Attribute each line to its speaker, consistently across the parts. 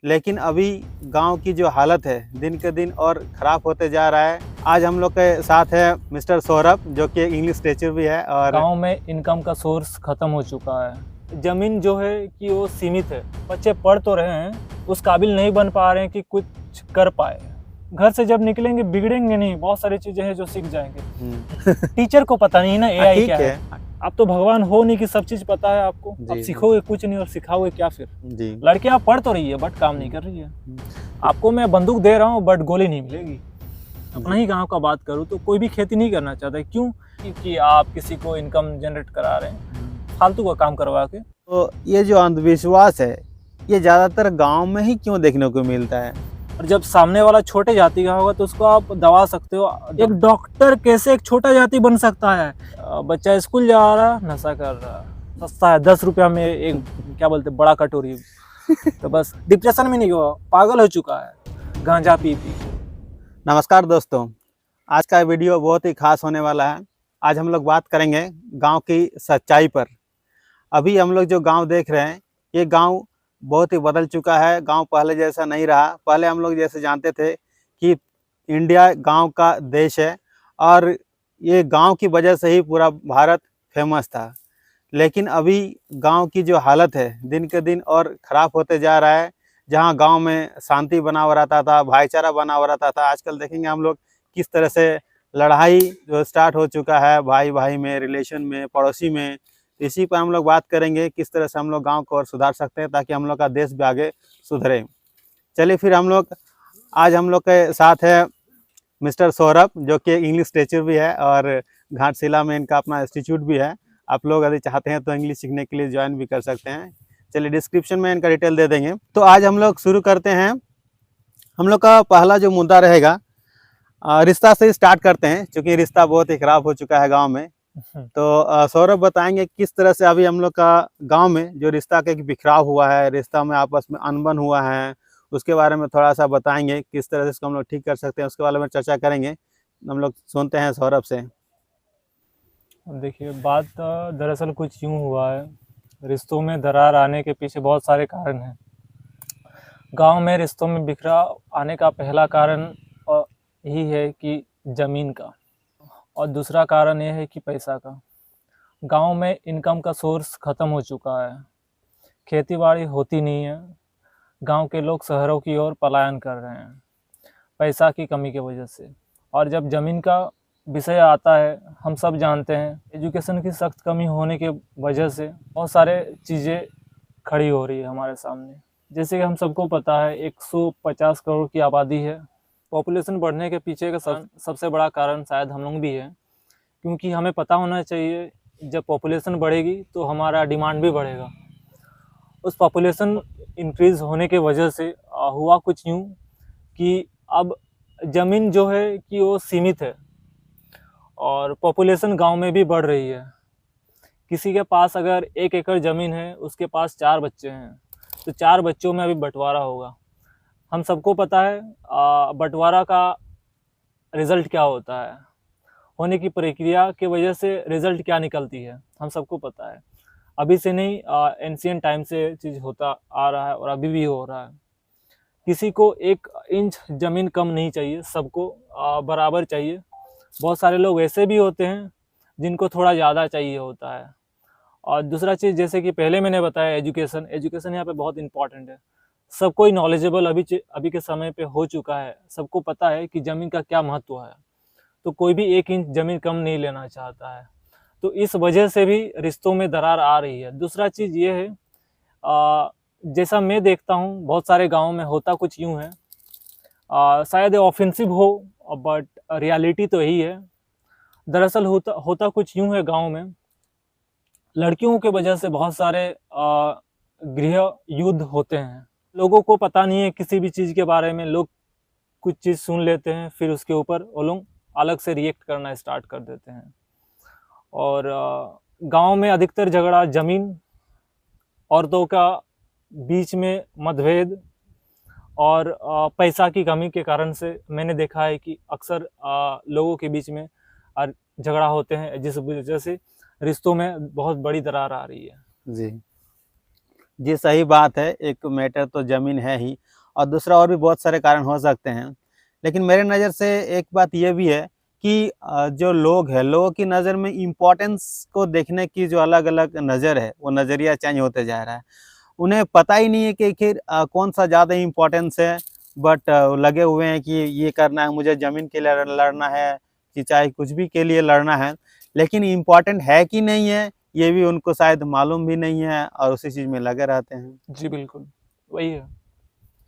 Speaker 1: लेकिन अभी गांव की जो हालत है दिन के दिन और ख़राब होते जा रहा है। आज हम लोग के साथ है मिस्टर सौरभ, जो कि एक इंग्लिश टीचर भी है। और
Speaker 2: गांव में इनकम का सोर्स खत्म हो चुका है। जमीन जो है कि वो सीमित है। बच्चे पढ़ तो रहे हैं, उस काबिल नहीं बन पा रहे हैं कि कुछ कर पाए। घर से जब निकलेंगे बिगड़ेंगे नहीं, बहुत सारी चीजें हैं जो सीख जाएंगे। टीचर को पता नहीं ना एआई
Speaker 1: ठीक
Speaker 2: क्या है। आप तो भगवान हो नहीं कि सब चीज पता है आपको। आप सीखोगे कुछ नहीं और सिखाओगे क्या फिर।
Speaker 1: जी।
Speaker 2: लड़के आप पढ़ तो रही है बट काम नहीं कर रही है। आपको मैं बंदूक दे रहा हूँ बट गोली नहीं मिलेगी। अपना ही गांव का बात करूँ तो कोई भी खेती नहीं करना चाहता है। क्यों? क्योंकि आप किसी को इनकम जनरेट करा रहे हैं फालतू का काम करवा के।
Speaker 1: तो ये जो अंधविश्वास है ये ज़्यादातर गांव में ही क्यों देखने को मिलता है?
Speaker 2: और जब सामने वाला छोटे जाति का होगा तो उसको आप दबा सकते हो। एक डॉक्टर कैसे एक छोटा जाति बन सकता है? बच्चा स्कूल जा रहा, नशा कर रहा, सस्ता है 10 रुपया में एक क्या बोलते बड़ा कटोरी, तो बस डिप्रेशन में नहीं हुआ, पागल हो चुका है गांजा पी पी।
Speaker 1: नमस्कार दोस्तों, आज का वीडियो बहुत ही खास होने वाला है। आज हम लोग बात करेंगे गांव की सच्चाई पर। अभी हम लोग जो गांव देख रहे हैं ये गांव बहुत ही बदल चुका है। गांव पहले जैसा नहीं रहा। पहले हम लोग जैसे जानते थे कि इंडिया गांव का देश है और ये गांव की वजह से ही पूरा भारत फेमस था। लेकिन अभी गांव की जो हालत है दिन के दिन और ख़राब होते जा रहा है। जहां गांव में शांति बना हुआ रहता था, भाईचारा बना हुआ रहता था, आजकल देखेंगे हम लोग किस तरह से लड़ाई जो स्टार्ट हो चुका है भाई भाई में, रिलेशन में, पड़ोसी में। इसी पर हम लोग बात करेंगे किस तरह से हम लोग गांव को और सुधार सकते हैं ताकि हम लोग का देश भी आगे सुधरे। चलिए फिर आज हम लोग के साथ है मिस्टर सौरभ, जो कि इंग्लिश टीचर भी है और घाटशिला में इनका अपना इंस्टीट्यूट भी है। आप लोग यदि चाहते हैं तो इंग्लिश सीखने के लिए ज्वाइन भी कर सकते हैं। चलिए डिस्क्रिप्शन में इनका डिटेल दे देंगे। तो आज हम लोग शुरू करते हैं। हम लोग का पहला जो मुद्दा रहेगा रिश्ता से स्टार्ट करते हैं, क्योंकि रिश्ता बहुत ही खराब हो चुका है गांव में। तो सौरभ बताएंगे किस तरह से अभी हम लोग का गांव में जो रिश्ता का एक बिखराव हुआ है, रिश्ता में आपस में अनबन हुआ है, उसके बारे में थोड़ा सा बताएंगे। किस तरह से इसको हम लोग ठीक कर सकते हैं उसके बारे में चर्चा करेंगे। हम लोग सुनते हैं सौरभ से।
Speaker 2: देखिए, बात दरअसल कुछ यूँ हुआ है। रिश्तों में दरार आने के पीछे बहुत सारे कारण हैं। गांव में रिश्तों में बिखराव आने का पहला कारण यही है कि ज़मीन का, और दूसरा कारण यह है कि पैसा का। गांव में इनकम का सोर्स ख़त्म हो चुका है। खेतीबाड़ी होती नहीं है। गांव के लोग शहरों की ओर पलायन कर रहे हैं पैसा की कमी की वजह से। और जब ज़मीन का विषय आता है, हम सब जानते हैं एजुकेशन की सख्त कमी होने के वजह से बहुत सारे चीज़ें खड़ी हो रही है हमारे सामने। जैसे कि हम सबको पता है 150 करोड़ की आबादी है। पॉपुलेशन बढ़ने के पीछे का सबसे बड़ा कारण शायद हम लोग भी है, क्योंकि हमें पता होना चाहिए जब पॉपुलेशन बढ़ेगी तो हमारा डिमांड भी बढ़ेगा। उस पॉपुलेशन इंक्रीज़ होने के वजह से हुआ कुछ यूँ कि अब ज़मीन जो है कि वो सीमित है और पॉपुलेशन गांव में भी बढ़ रही है। किसी के पास अगर 1 एकड़ ज़मीन है, उसके पास 4 बच्चे हैं, तो 4 बच्चों में अभी बंटवारा होगा। हम सबको पता है बंटवारा का रिज़ल्ट क्या होता है, होने की प्रक्रिया की वजह से रिज़ल्ट क्या निकलती है, हम सबको पता है। अभी से नहीं, एंशिएंट टाइम से चीज़ होता आ रहा है और अभी भी हो रहा है। किसी को 1 इंच ज़मीन कम नहीं चाहिए, सबको बराबर चाहिए। बहुत सारे लोग ऐसे भी होते हैं जिनको थोड़ा ज़्यादा चाहिए होता है। और दूसरा चीज़, जैसे कि पहले मैंने बताया, एजुकेशन यहाँ पे बहुत इंपॉर्टेंट है। सब कोई नॉलेजेबल अभी के समय पे हो चुका है। सबको पता है कि ज़मीन का क्या महत्व है, तो कोई भी 1 इंच ज़मीन कम नहीं लेना चाहता है। तो इस वजह से भी रिश्तों में दरार आ रही है। दूसरा चीज़ ये है, जैसा मैं देखता हूँ बहुत सारे गाँव में होता कुछ यूँ है, शायद ऑफेंसिव हो बट रियलिटी तो यही है। दरअसल होता कुछ यूँ है, गाँव में लड़कियों के वजह से बहुत सारे गृह युद्ध होते हैं। लोगों को पता नहीं है किसी भी चीज़ के बारे में। लोग कुछ चीज़ सुन लेते हैं, फिर उसके ऊपर वो लोग अलग से रिएक्ट करना स्टार्ट कर देते हैं। और गांव में अधिकतर झगड़ा ज़मीन, औरतों का बीच में मतभेद और पैसा की कमी के कारण से मैंने देखा है कि अक्सर लोगों के बीच में झगड़ा होते हैं, जिस वजह से रिश्तों में बहुत बड़ी दरार आ रही है।
Speaker 1: जी। जी सही बात है, एक मैटर तो ज़मीन है ही और दूसरा और भी बहुत सारे कारण हो सकते हैं। लेकिन मेरे नज़र से एक बात ये भी है कि जो लोग हैं, लोगों की नज़र में इम्पोर्टेंस को देखने की जो अलग-अलग नज़र है, वो नज़रिया चेंज होते जा रहा है। उन्हें पता ही नहीं है कि आखिर कौन-सा ज़्यादा इम्पोर्टेंस है, बट लगे हुए हैं कि ये करना है, मुझे ज़मीन के लिए लड़ना है, कि चाहे कुछ भी के लिए लड़ना है। लेकिन इम्पोर्टेंट है कि नहीं है, ये भी उनको शायद मालूम भी नहीं है और उसी चीज़ में लगे रहते हैं।
Speaker 2: जी बिल्कुल, वही है।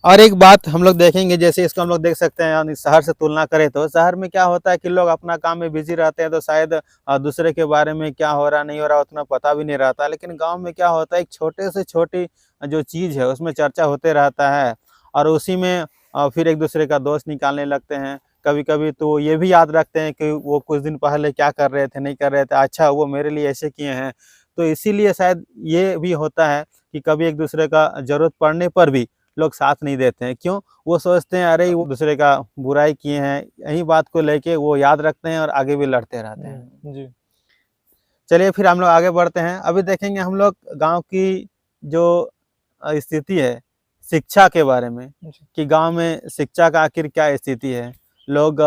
Speaker 1: और एक बात हम लोग देखेंगे, जैसे इसको हम लोग देख सकते हैं, यानी शहर से तुलना करें तो शहर में क्या होता है कि लोग अपना काम में बिजी रहते हैं, तो शायद दूसरे के बारे में क्या हो रहा नहीं हो रहा उतना पता भी नहीं रहता। लेकिन गांव में क्या होता है, एक छोटे से छोटी जो चीज़ है उसमें चर्चा होते रहता है और उसी में फिर एक दूसरे का दोष निकालने लगते हैं। कभी कभी तो ये भी याद रखते हैं कि वो कुछ दिन पहले क्या कर रहे थे, नहीं कर रहे थे, अच्छा वो मेरे लिए ऐसे किए हैं। तो इसीलिए शायद ये भी होता है कि कभी एक दूसरे का ज़रूरत पड़ने पर भी लोग साथ नहीं देते हैं। क्यों? वो सोचते हैं अरे वो दूसरे का बुराई किए हैं, यही बात को लेके वो याद रखते हैं और आगे भी लड़ते रहते हैं।
Speaker 2: जी।
Speaker 1: चलिए फिर हम लोग आगे बढ़ते हैं। अभी देखेंगे हम लोग गाँव की जो स्थिति है, शिक्षा के बारे में,
Speaker 2: जी।
Speaker 1: कि गाँव में शिक्षा का आखिर क्या स्थिति है। लोग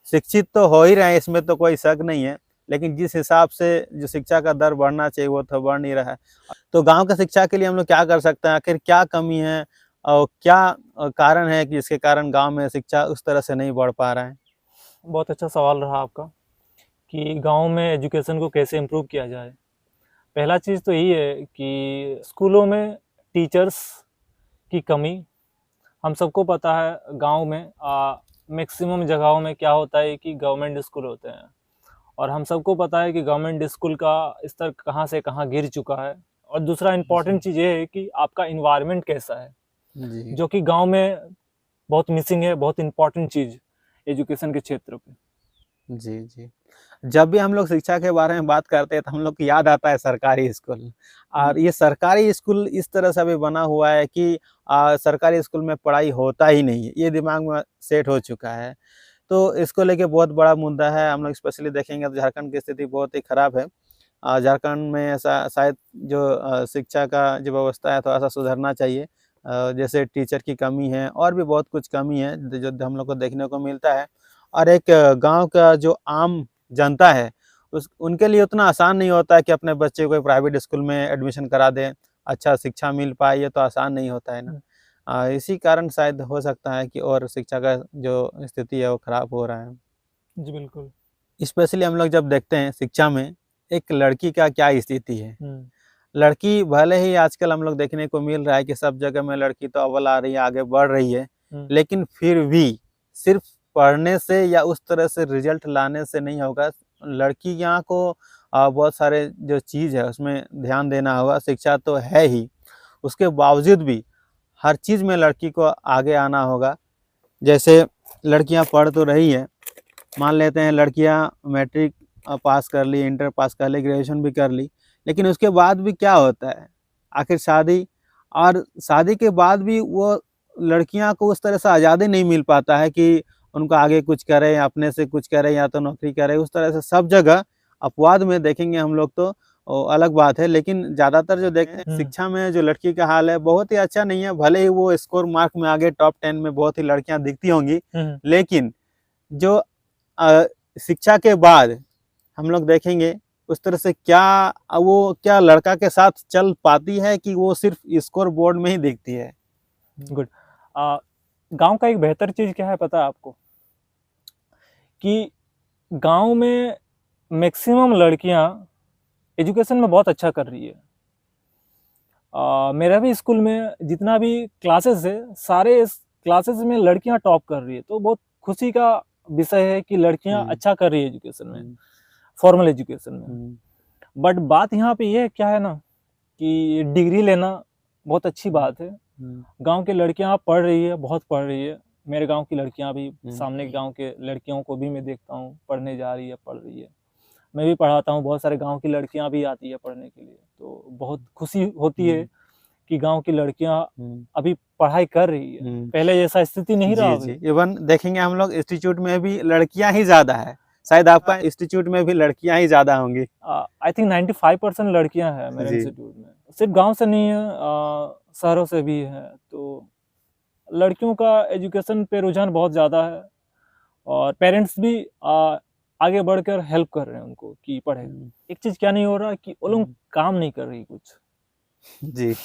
Speaker 1: शिक्षित तो हो ही रहे हैं, इसमें तो कोई शक नहीं है, लेकिन जिस हिसाब से जो शिक्षा का दर बढ़ना चाहिए वो तो बढ़ नहीं रहा है। तो गाँव की शिक्षा के लिए हम लोग क्या कर सकते हैं? आखिर क्या कमी है और क्या कारण है कि जिसके कारण गाँव में शिक्षा उस तरह से नहीं बढ़ पा रहा है?
Speaker 2: बहुत अच्छा सवाल रहा आपका कि गाँव में एजुकेशन को कैसे इम्प्रूव किया जाए। पहला चीज़ तो यही है कि स्कूलों में टीचर्स की कमी। हम सबको पता है गाँव में मैक्सिमम जगहों में क्या होता है कि गवर्नमेंट स्कूल होते हैं और हम सबको पता है कि गवर्नमेंट स्कूल का स्तर कहाँ से कहाँ गिर चुका है। और दूसरा इम्पॉर्टेंट चीज़ ये है कि आपका इन्वायरमेंट कैसा है,
Speaker 1: जी।
Speaker 2: जो कि गाँव में बहुत मिसिंग है, बहुत इम्पॉर्टेंट चीज़ एजुकेशन के क्षेत्र पे।
Speaker 1: जी, जी। जब भी हम लोग शिक्षा के बारे में बात करते हैं तो हम लोग को याद आता है सरकारी स्कूल। और ये सरकारी स्कूल इस तरह से अभी बना हुआ है कि सरकारी स्कूल में पढ़ाई होता ही नहीं है, ये दिमाग में सेट हो चुका है। तो इसको लेके बहुत बड़ा मुद्दा है। हम लोग स्पेशली देखेंगे तो झारखंड की स्थिति बहुत ही खराब है। झारखंड में ऐसा शायद जो शिक्षा का जो व्यवस्था है थोड़ा-सा सुधरना चाहिए। जैसे टीचर की कमी है और भी बहुत कुछ कमी है जो हम लोग को देखने को मिलता है। और एक गाँव का जो आम जनता है, उस उनके लिए उतना आसान नहीं होता है कि अपने बच्चे को प्राइवेट स्कूल में एडमिशन करा दें, अच्छा शिक्षा मिल पाए, ये तो आसान नहीं होता है ना। इसी कारण शायद हो सकता है कि और शिक्षा का जो स्थिति है वो खराब हो रहा है।
Speaker 2: जी बिल्कुल।
Speaker 1: स्पेशली हम लोग जब देखते हैं शिक्षा में एक लड़की का क्या स्थिति है।
Speaker 2: हुँ।
Speaker 1: लड़की भले ही आजकल हम लोग देखने को मिल रहा है कि सब जगह में लड़की तो अव्वल आ रही है, आगे बढ़ रही है,
Speaker 2: हुँ।
Speaker 1: लेकिन फिर भी सिर्फ पढ़ने से या उस तरह से रिजल्ट लाने से नहीं होगा। लड़कियां को बहुत सारे जो चीज़ है उसमें ध्यान देना होगा। शिक्षा तो है ही, उसके बावजूद भी हर चीज़ में लड़की को आगे आना होगा। जैसे लड़कियां पढ़ तो रही हैं, मान लेते हैं लड़कियां मैट्रिक पास कर ली, इंटर पास कर ली, ग्रेजुएशन भी कर ली, लेकिन उसके बाद भी क्या होता है? आखिर शादी, और शादी के बाद भी वो लड़कियां को उस तरह से आज़ादी नहीं मिल पाता है कि उनको आगे कुछ करें या अपने से कुछ करें या तो नौकरी करें। उस तरह से सब जगह अपवाद में देखेंगे हम लोग तो अलग बात है, लेकिन ज़्यादातर जो देखते हैं शिक्षा में जो लड़की का हाल है बहुत ही अच्छा नहीं है। भले ही वो स्कोर मार्क में आगे टॉप 10 में बहुत ही लड़कियां दिखती होंगी, लेकिन जो शिक्षा के बाद हम लोग देखेंगे उस तरह से क्या लड़का के साथ चल पाती है कि वो सिर्फ स्कोर बोर्ड में ही दिखती है।
Speaker 2: गुड। गाँव का एक बेहतर चीज़ क्या है पता है आपको? कि गाँव में मैक्सिमम लड़कियाँ एजुकेशन में बहुत अच्छा कर रही है। मेरा भी स्कूल में जितना भी क्लासेस है, सारे क्लासेस में लड़कियाँ टॉप कर रही है, तो बहुत खुशी का विषय है कि लड़कियाँ अच्छा कर रही है एजुकेशन में, फॉर्मल एजुकेशन में। बट बात यहाँ पे ये क्या है ना कि डिग्री लेना बहुत अच्छी बात है। गांव की लड़कियां पढ़ रही है, बहुत पढ़ रही है। मेरे गांव की लड़कियां भी, सामने के गांव के लड़कियों को भी मैं देखता हूँ पढ़ने जा रही है, पढ़ रही है। मैं भी पढ़ाता हूँ, बहुत सारे गांव की लड़कियां भी आती है पढ़ने के लिए, तो बहुत खुशी होती है कि गांव की लड़कियां अभी पढ़ाई कर रही है। पहले जैसा स्थिति नहीं रहा अभी।
Speaker 1: इवन देखेंगे हम लोग इंस्टीट्यूट में भी लड़कियां ही ज्यादा है। शायद आपका इंस्टीट्यूट में भी लड़कियां ही ज्यादा होंगी।
Speaker 2: आई थिंक 95% लड़कियां हैं मेरे इंस्टीट्यूट में। सिर्फ गांव से नहीं है, शहरों से भी है। तो लड़कियों का एजुकेशन पे रुझान बहुत ज़्यादा है और पेरेंट्स भी आगे बढ़कर हेल्प कर रहे हैं उनको कि पढ़े। एक चीज़ क्या नहीं हो रहा कि वो लोग काम नहीं कर रही कुछ।
Speaker 1: जी।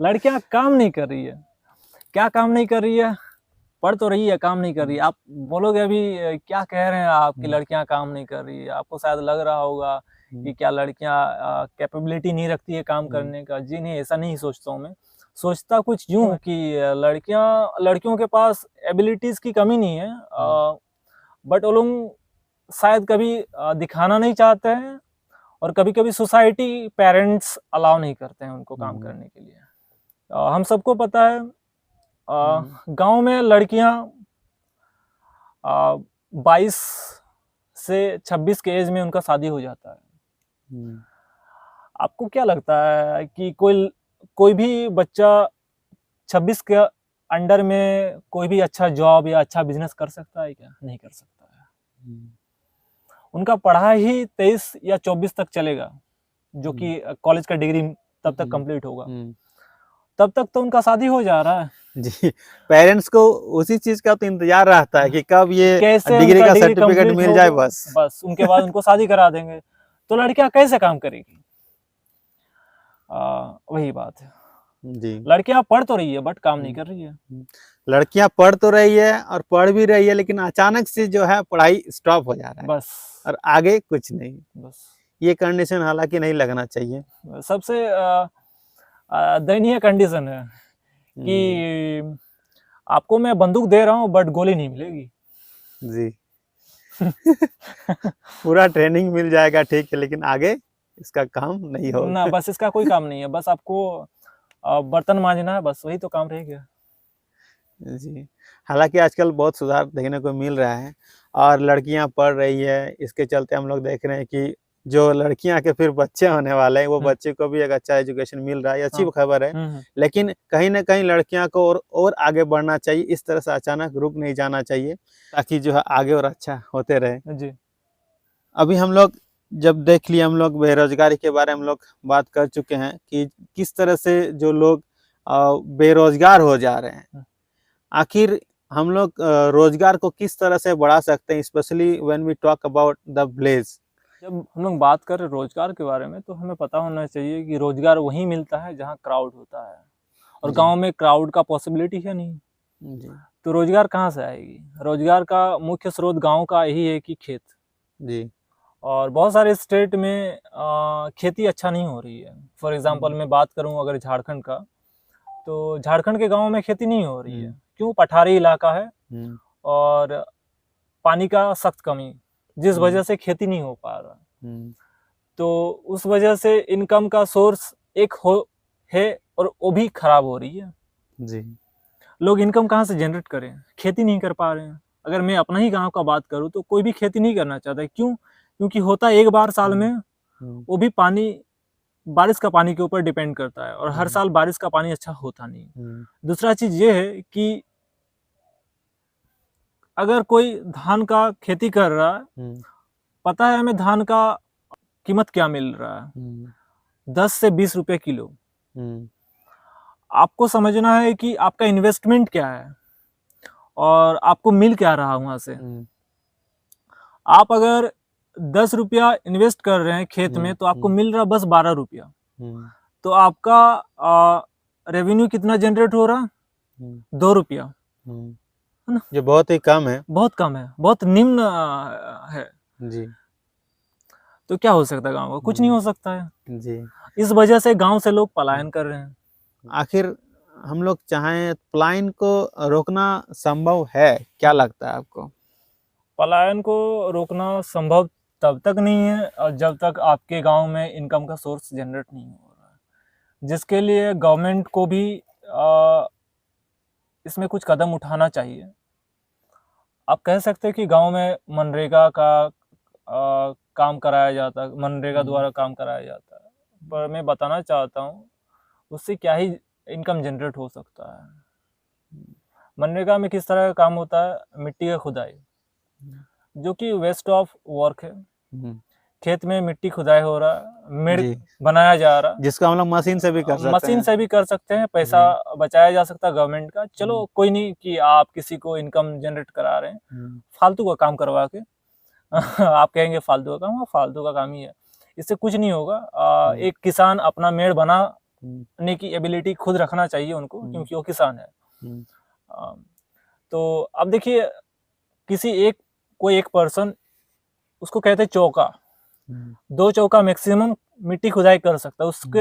Speaker 2: लड़कियां काम नहीं कर रही है। क्या काम नहीं कर रही है? पढ़ तो रही है, काम नहीं कर रही है। आप बोलोगे अभी क्या कह रहे हैं आप कि लड़कियां काम नहीं कर रही है? आपको शायद लग रहा होगा कि क्या लड़कियां कैपेबिलिटी नहीं रखती है काम करने का। जी नहीं, ऐसा नहीं सोचता हूँ मैं। सोचता कुछ यूं हूं कि लड़कियों के पास एबिलिटीज की कमी नहीं है, बट वो लोग शायद कभी दिखाना नहीं चाहते हैं और कभी कभी सोसाइटी, पेरेंट्स अलाउ नहीं करते हैं उनको काम करने के लिए। हम सबको पता है गांव में लड़कियां 22 से 26 के एज में उनका शादी हो जाता है। आपको क्या लगता है कि कोई भी बच्चा 26 के अंडर में कोई भी अच्छा जॉब या अच्छा बिजनेस कर सकता है क्या? नहीं कर सकता है। उनका पढ़ाई ही 23 या 24 तक चलेगा, जो कि कॉलेज का डिग्री तब तक कंप्लीट होगा। तब तक तो उनका शादी हो जा रहा है।
Speaker 1: जी, पेरेंट्स को उसी चीज का तो इंतजार रहता है कि कब ये
Speaker 2: कैसे
Speaker 1: डिग्री
Speaker 2: उनका
Speaker 1: का
Speaker 2: डिग्री
Speaker 1: सर्टिफिकेट
Speaker 2: कंप्लीट
Speaker 1: मिल
Speaker 2: होगा,
Speaker 1: जाए बस
Speaker 2: उनके बाद उनको शादी करा देंगे। तो लड़कियां कैसे काम करेगी? वही बात है।
Speaker 1: जी।
Speaker 2: लड़कियां पढ़ तो रही है बट काम नहीं कर रही है।
Speaker 1: लड़कियां पढ़ तो रही है और पढ़ भी रही है, लेकिन अचानक से जो है पढ़ाई स्टॉप हो जा रहा है
Speaker 2: बस,
Speaker 1: और आगे कुछ नहीं।
Speaker 2: बस
Speaker 1: ये कंडीशन हालांकि नहीं लगना चाहिए।
Speaker 2: सबसे दयनीय कंडीशन है कि आपको मैं बंदूक दे रहा हूँ बट गोली नहीं मिलेगी।
Speaker 1: जी। पूरा ट्रेनिंग मिल जाएगा, ठीक है, लेकिन आगे इसका काम नहीं होगा
Speaker 2: ना, बस इसका कोई काम नहीं है। बस आपको बर्तन मांजना है, बस वही तो काम रह गया।
Speaker 1: जी। हालांकि आजकल बहुत सुधार देखने को मिल रहा है और लड़कियां पढ़ रही है। इसके चलते हम लोग देख रहे हैं कि जो लड़कियां के फिर बच्चे होने वाले हैं, वो बच्चे को भी एक अच्छा एजुकेशन मिल रहा है, अच्छी खबर है। लेकिन कहीं ना कहीं लड़कियां को और आगे बढ़ना चाहिए। इस तरह से अचानक रुक नहीं जाना चाहिए, ताकि जो है आगे और अच्छा होते रहे।
Speaker 2: जी।
Speaker 1: अभी हम लोग जब देख लिए, हम लोग बेरोजगारी के बारे में हम लोग बात कर चुके हैं कि किस तरह से जो लोग बेरोजगार हो जा रहे हैं। आखिर हम लोग रोजगार को किस तरह से बढ़ा सकते हैं, specially when we talk about the village.
Speaker 2: जब हम लोग बात कर रहे रोजगार के बारे में, तो हमें पता होना चाहिए कि रोजगार वहीं मिलता है जहाँ क्राउड होता है, और गांव में क्राउड का पॉसिबिलिटी है नहीं।
Speaker 1: जी।
Speaker 2: तो रोजगार कहाँ से आएगी? रोजगार का मुख्य स्रोत गांव का यही है कि खेत।
Speaker 1: जी।
Speaker 2: और बहुत सारे स्टेट में खेती अच्छा नहीं हो रही है। फॉर एग्जांपल मैं बात करूं अगर झारखंड का, तो झारखंड के गांवों में खेती नहीं हो रही है। क्यों? पठारी इलाका है और पानी का सख्त कमी, जिस वजह से खेती नहीं हो पा रहा। तो उस वजह से इनकम का सोर्स एक है और वो भी खराब हो रही है।
Speaker 1: जी।
Speaker 2: लोग इनकम कहाँ से जनरेट करें? खेती नहीं कर पा रहे हैं। अगर मैं अपना ही गांव का बात करूं तो कोई भी खेती नहीं करना चाहता है। क्यों? क्योंकि होता एक बार साल में, वो भी पानी, बारिश का पानी के ऊपर डिपेंड करता है, और हर साल बारिश का पानी अच्छा होता नहीं। दूसरा चीज ये है कि अगर कोई धान का खेती कर रहा है, पता है हमें धान का कीमत क्या मिल रहा है, 10 से 20 रुपए किलो। आपको समझना है कि आपका इन्वेस्टमेंट क्या है और आपको मिल क्या रहा वहां से। आप अगर 10 रुपया इन्वेस्ट कर रहे हैं खेत में, तो आपको मिल रहा बस 12 रुपया। तो आपका रेवेन्यू कितना जनरेट हो रहा? 2 रुपया, है ना?
Speaker 1: जो बहुत ही कम है,
Speaker 2: बहुत कम है, बहुत निम्न है।
Speaker 1: जी।
Speaker 2: तो क्या हो सकता है गाँव का? कुछ नहीं हो सकता है।
Speaker 1: जी।
Speaker 2: इस वजह से गांव से लोग पलायन कर रहे हैं।
Speaker 1: आखिर हम लोग चाहें पलायन को रोकना संभव है, क्या लगता है आपको?
Speaker 2: पलायन को रोकना संभव तब तक नहीं है और जब तक आपके गांव में इनकम का सोर्स जनरेट नहीं हो रहा है, जिसके लिए गवर्नमेंट को भी इसमें कुछ कदम उठाना चाहिए। आप कह सकते हैं कि गांव में मनरेगा का काम कराया जाता है, मनरेगा द्वारा काम कराया जाता है, पर मैं बताना चाहता हूँ उससे क्या ही इनकम जनरेट हो सकता है। मनरेगा में किस तरह का काम होता है? मिट्टी का खुदाई, जो कि वेस्ट ऑफ वर्क है। खेत में मिट्टी खुदाई हो रहा, मेड़
Speaker 1: जी,
Speaker 2: बनाया जा रहा,
Speaker 1: जिसको हम लोग मशीन से भी कर सकते
Speaker 2: मशीन
Speaker 1: हैं।
Speaker 2: से भी कर सकते हैं, पैसा बचाया जा सकता है गवर्नमेंट का। चलो कोई नहीं कि आप किसी को इनकम जनरेट करा रहे हैं,
Speaker 1: हम्म,
Speaker 2: फालतू का काम करवा के आप कहेंगे फालतू का काम, हाँ, फालतू का काम ही है, इससे कुछ नहीं होगा। एक किसान अपना मेड़ बनाने की एबिलिटी खुद रखना चाहिए उनको, क्योंकि वो किसान है। अ, तो अब देखिए, किसी एक कोई एक पर्सन, उसको कहते हैं चौका, 2 चौका मैक्सिमम मिट्टी खुदाई कर सकता है, उसके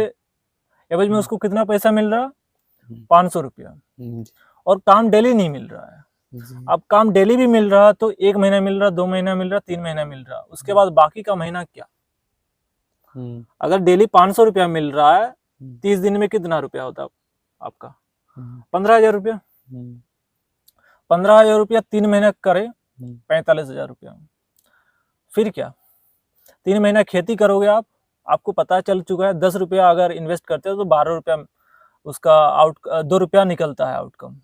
Speaker 2: एवज में उसको कितना पैसा मिल रहा, 500 रुपया, और काम डेली नहीं मिल रहा है। अब काम डेली भी मिल रहा तो 1 महीना मिल रहा, 2 महीना मिल रहा, 3 महीना मिल रहा, उसके बाद बाकी का महीना क्या? अगर डेली 500 रुपया मिल रहा है, 30 दिन में कितना रुपया होता आपका? 15,000 रुपया। 15,000 रुपया 3 महीने करे, 45,000 रुपया। फिर क्या? 3 महीना खेती करोगे आप, आपको पता चल चुका है 10 रुपया अगर इन्वेस्ट करते हो तो 12 रुपया उसका 2 रुपया निकलता है आउटकम।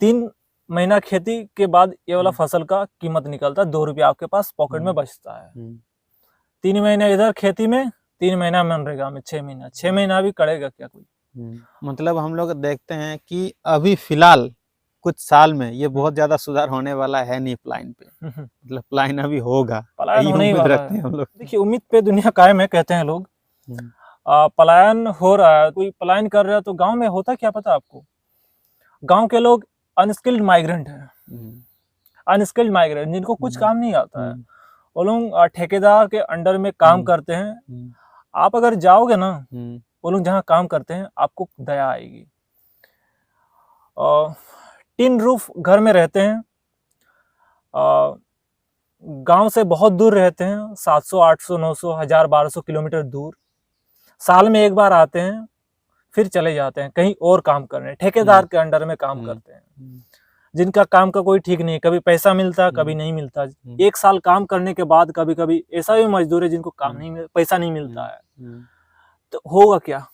Speaker 2: 3 महीना खेती के बाद ये वाला फसल का कीमत निकलता है, 2 रुपया आपके पास पॉकेट में बचता है। 3 महीना इधर खेती में, 3 महीना मनरेगा में, 6 महीना, 6 महीना भी करेगा क्या कोई?
Speaker 1: मतलब हम लोग देखते हैं कि अभी फिलहाल कुछ साल में ये बहुत ज्यादा सुधार होने वाला है नहीं पलायन पे, मतलब पलायन अभी होगा,
Speaker 2: पलायन
Speaker 1: यही
Speaker 2: होने ही
Speaker 1: उम्मीद
Speaker 2: वाला
Speaker 1: रखते हैं हम लोग।
Speaker 2: देखिए, उम्मीद पे दुनिया कायम है कहते हैं लोग। पलायन हो रहा है, कोई पलायन कर रहा है, तो गांव में होता क्या पता आपको? गांव के लोग अनस्किल्ड माइग्रेंट हैं, अनस्किल्ड माइग्रेंट, जिनको कुछ काम नहीं आता है। वो लोग ठेकेदार के अंडर में काम करते हैं। आप अगर जाओगे ना, वो लोग जहाँ काम करते हैं, आपको दया आएगी। टिन रूफ घर में रहते हैं, गांव से बहुत दूर रहते हैं, 700, 800, 900, 1000, 1200 किलोमीटर दूर। साल में एक बार आते हैं, फिर चले जाते हैं कहीं और काम करने, ठेकेदार के अंडर में काम करते हैं, जिनका काम का कोई ठीक नहीं, कभी पैसा मिलता, कभी नहीं मिलता। 1 साल काम करने के बाद कभी कभी ऐसा भी मजदूर है जिनको काम नहीं पैसा नहीं मिलता है, तो होगा क्या?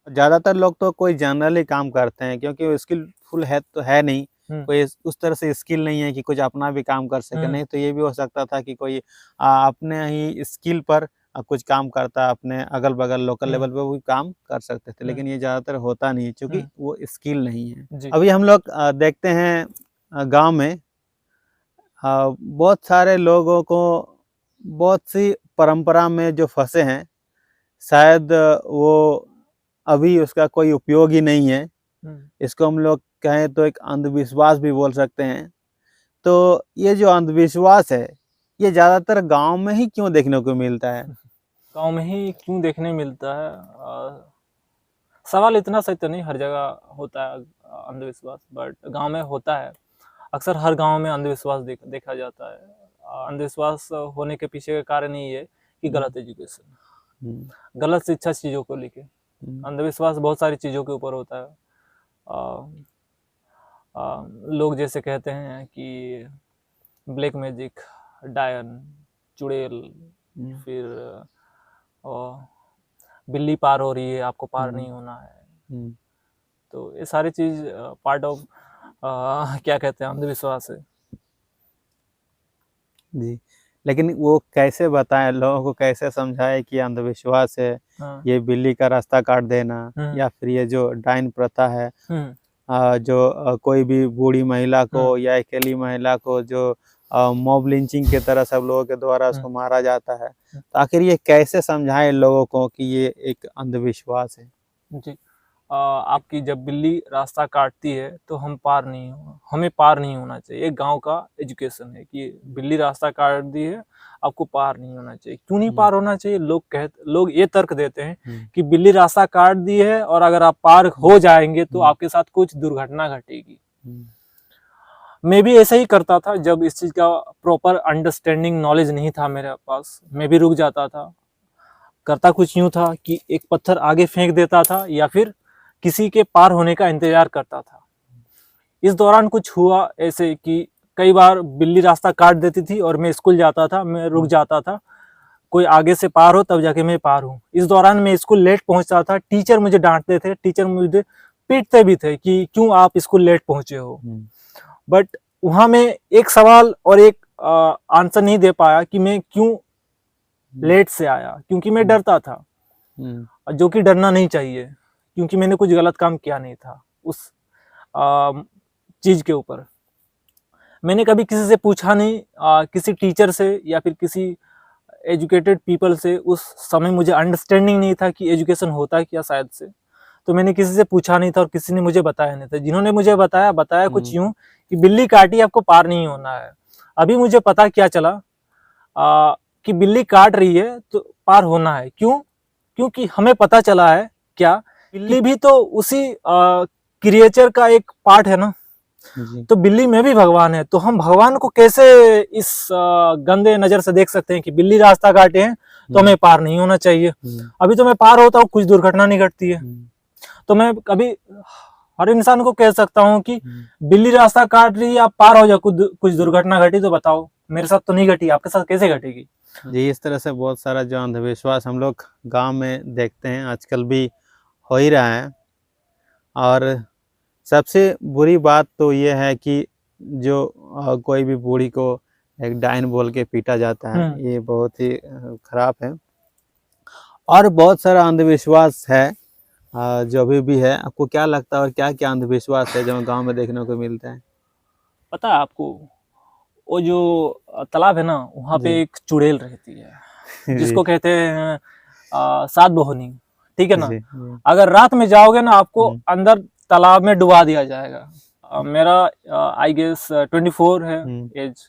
Speaker 1: ज्यादातर लोग तो कोई जनरली काम करते हैं, क्योंकि वो स्किलफुल है तो है नहीं, कोई उस तरह से स्किल नहीं है कि कुछ अपना भी काम कर सके। नहीं तो ये भी हो सकता था कि कोई अपने ही स्किल पर कुछ काम करता, अपने अगल बगल लोकल लेवल पे भी काम कर सकते थे, लेकिन ये ज्यादातर होता नहीं है क्योंकि वो स्किल नहीं है। अभी हम लोग देखते हैं गांव में बहुत सारे लोगों को बहुत सी परंपरा में जो फंसे हैं, शायद वो अभी उसका कोई उपयोग ही नहीं है। इसको हम लोग कहें तो एक अंधविश्वास भी बोल सकते हैं। तो ये जो अंधविश्वास है, ये ज्यादातर गांव में ही क्यों देखने को मिलता है?
Speaker 2: गांव में ही क्यों देखने मिलता है? सवाल इतना सही तो नहीं, हर जगह होता है अंधविश्वास, बट गांव में होता है। अक्सर हर गांव में अंधविश्वास देखा जाता है। अंधविश्वास होने के पीछे का कारण यही है कि गलत एजुकेशन, गलत शिक्षा चीज़ों को लेके। अंधविश्वास बहुत सारी चीज़ों के ऊपर होता है। लोग जैसे कहते हैं कि ब्लैक मैजिक, डायन, चुड़ैल, फिर बिल्ली पार हो रही है, आपको पार नहीं होना है। तो ये सारी चीज पार्ट ऑफ क्या कहते हैं, अंधविश्वास है
Speaker 1: जी। लेकिन वो कैसे बताएं लोगों को, कैसे समझाएं कि अंधविश्वास है? ये बिल्ली का रास्ता काट देना, या फिर ये जो डायन प्रथा है, जो कोई भी बूढ़ी महिला को या अकेली महिला को जो मॉब लिंचिंग की तरह सब लोगों के द्वारा उसको मारा जाता है, तो आखिर ये कैसे समझाएं लोगों को कि ये एक अंधविश्वास है?
Speaker 2: जी, आपकी जब बिल्ली रास्ता काटती है तो हमें पार नहीं होना चाहिए। एक गांव का एजुकेशन है कि बिल्ली रास्ता काट दी है, आपको पार नहीं होना चाहिए। क्यों नहीं पार होना चाहिए? लोग ये तर्क देते हैं कि बिल्ली रास्ता काट दी है और अगर आप पार हो जाएंगे तो आपके साथ कुछ दुर्घटना घटेगी। मैं भी ऐसा ही करता था, जब इस चीज का प्रॉपर अंडरस्टैंडिंग नॉलेज नहीं था मेरे पास, मैं भी रुक जाता था। करता कुछ यूं था कि एक पत्थर आगे फेंक देता था या फिर किसी के पार होने का इंतजार करता था। इस दौरान कुछ हुआ ऐसे कि कई बार बिल्ली रास्ता काट देती थी और मैं स्कूल जाता था, मैं रुक जाता था, कोई आगे से पार हो तब जाके मैं पार हूँ। इस दौरान मैं स्कूल लेट पहुंचता था, टीचर मुझे डांटते थे, टीचर मुझे पीटते भी थे कि क्यों आप स्कूल लेट पहुंचे हो। बट वहां में एक सवाल और एक आंसर नहीं दे पाया कि मैं क्यों लेट से आया क्योंकि मैं डरता था, और जो कि डरना नहीं चाहिए क्योंकि मैंने कुछ गलत काम किया नहीं था उस चीज के ऊपर। मैंने कभी किसी से पूछा नहीं, किसी टीचर से या फिर किसी एजुकेटेड पीपल से। उस समय मुझे अंडरस्टैंडिंग नहीं था कि एजुकेशन होता है क्या, शायद से। तो मैंने किसी से पूछा नहीं था और किसी ने मुझे बताया नहीं था। जिन्होंने मुझे बताया कुछ यूं कि बिल्ली काटी, आपको पार नहीं होना है। अभी मुझे पता क्या चला कि बिल्ली काट रही है तो पार होना है। क्यों? क्योंकि हमें पता चला है क्या, बिल्ली भी तो उसी क्रिएचर का एक पार्ट है ना। तो बिल्ली में भी भगवान है, तो हम भगवान को कैसे इस गंदे नजर से देख सकते हैं कि बिल्ली रास्ता काटे हैं तो हमें पार नहीं होना चाहिए। अभी तो मैं पार होता हूँ, कुछ दुर्घटना नहीं घटती है। तो मैं कभी हर इंसान को कह सकता हूँ कि बिल्ली रास्ता काट रही है, आप पार हो जाओ। कुछ दुर्घटना घटी तो बताओ, मेरे साथ तो नहीं घटी, आपके साथ कैसे घटेगी?
Speaker 1: जी, इस तरह से बहुत सारा जो अंधविश्वास हम लोग गांव में देखते हैं, आजकल भी हो ही रहा है। और सबसे बुरी बात तो ये है कि जो कोई भी बूढ़ी को एक डाइन बोल के पीटा जाता है, ये बहुत ही खराब है। और बहुत सारा अंधविश्वास है जो अभी भी है। आपको क्या लगता है और क्या क्या अंधविश्वास है जो गांव में देखने को मिलता है?
Speaker 2: पता है आपको, वो जो तालाब है ना, वहाँ पे एक चुड़ैल रहती है जिसको कहते हैं सात बहोनी, ठीक है ना। अगर रात में जाओगे ना, आपको अंदर तालाब में डुबा दिया जाएगा। मेरा आई गेस 24 है एज।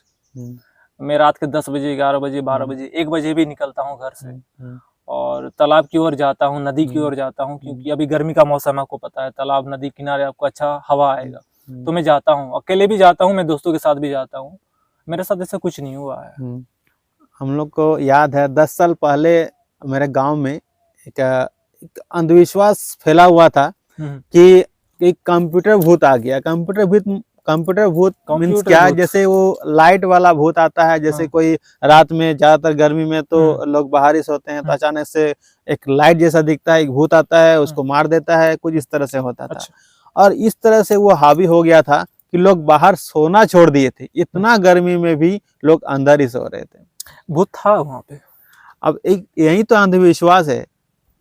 Speaker 2: मैं रात के 10 बजे, 11 बजे, 12 बजे, 1 बजे भी निकलता हूँ घर से और तालाब की ओर जाता हूँ, नदी की ओर जाता हूँ। क्योंकि अभी गर्मी का मौसम है, आपको पता है, तालाब नदी किनारे आपको अच्छा हवा आएगा। तो मैं जाता हूँ, अकेले भी जाता हूँ, मैं दोस्तों के साथ भी जाता हूँ। मेरे साथ ऐसा कुछ नहीं हुआ है।
Speaker 1: हम लोग को याद है 10 साल पहले मेरे गांव में एक अंधविश्वास फैला हुआ था कि एक कंप्यूटर भूत आ गया। कंप्यूटर भूत मींस क्या? जैसे वो लाइट वाला भूत आता है, जैसे कोई रात में, ज्यादातर गर्मी में तो लोग बाहर ही सोते हैं, तो अचानक से एक लाइट जैसा दिखता है, एक भूत आता है, उसको मार देता है, कुछ इस तरह से होता था। और इस तरह से वो हावी हो गया था कि लोग बाहर सोना छोड़ दिए थे। इतना गर्मी में भी लोग अंदर ही सो रहे थे।
Speaker 2: भूत था वहां पे।
Speaker 1: अब एक यही तो अंधविश्वास है।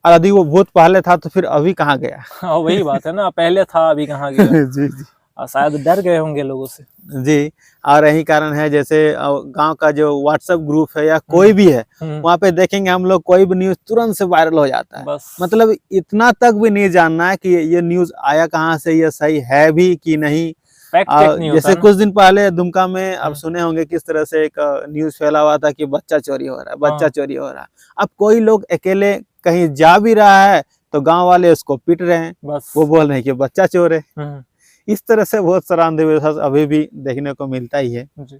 Speaker 1: और यदि वो भूत पहले था तो फिर अभी कहाँ गया?
Speaker 2: वही बात है ना, पहले था अभी कहाँ गया।
Speaker 1: जी जी।
Speaker 2: शायद डर गए होंगे लोगों से।
Speaker 1: जी, और यही कारण है, जैसे गांव का जो व्हाट्सएप ग्रुप है या कोई भी है, वहाँ पे देखेंगे हम लोग, कोई भी न्यूज तुरंत से वायरल हो जाता है।
Speaker 2: बस
Speaker 1: मतलब इतना तक भी नहीं जानना है कि ये न्यूज आया कहाँ से, ये सही है भी कि नहीं। जैसे कुछ दिन पहले दुमका में आप सुने होंगे किस तरह से एक न्यूज फैला हुआ था कि बच्चा चोरी हो रहा है, बच्चा चोरी हो रहा है। अब कोई लोग अकेले कहीं जा भी रहा है तो गांव वाले उसको पीट रहे हैं, बस वो बोल रहे हैं कि बच्चा चोर है। इस तरह से बहुत सारा अंधविश्वास अभी भी देखने को मिलता ही है जी।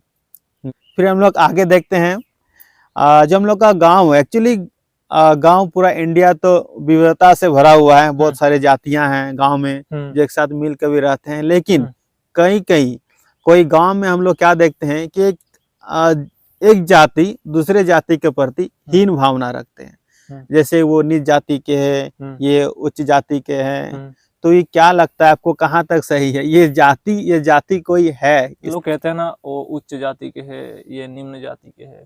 Speaker 1: फिर हम लोग आगे देखते हैं, जो हम लोग का गांव है, एक्चुअली गांव पूरा इंडिया तो विविधता से भरा हुआ है। बहुत सारे जातियां हैं गांव में जो एक साथ मिल कर भी रहते हैं। लेकिन कहीं कोई गांव में हम लोग क्या देखते हैं कि एक जाति दूसरे जाति के प्रति हीन भावना रखते हैं। जैसे वो नीच जाति के हैं, ये उच्च जाति के हैं। तो ये क्या लगता है आपको, कहाँ तक सही है? ये जाति कोई है?
Speaker 2: लोग कहते हैं ना, वो उच्च जाति के है, ये निम्न जाति के है।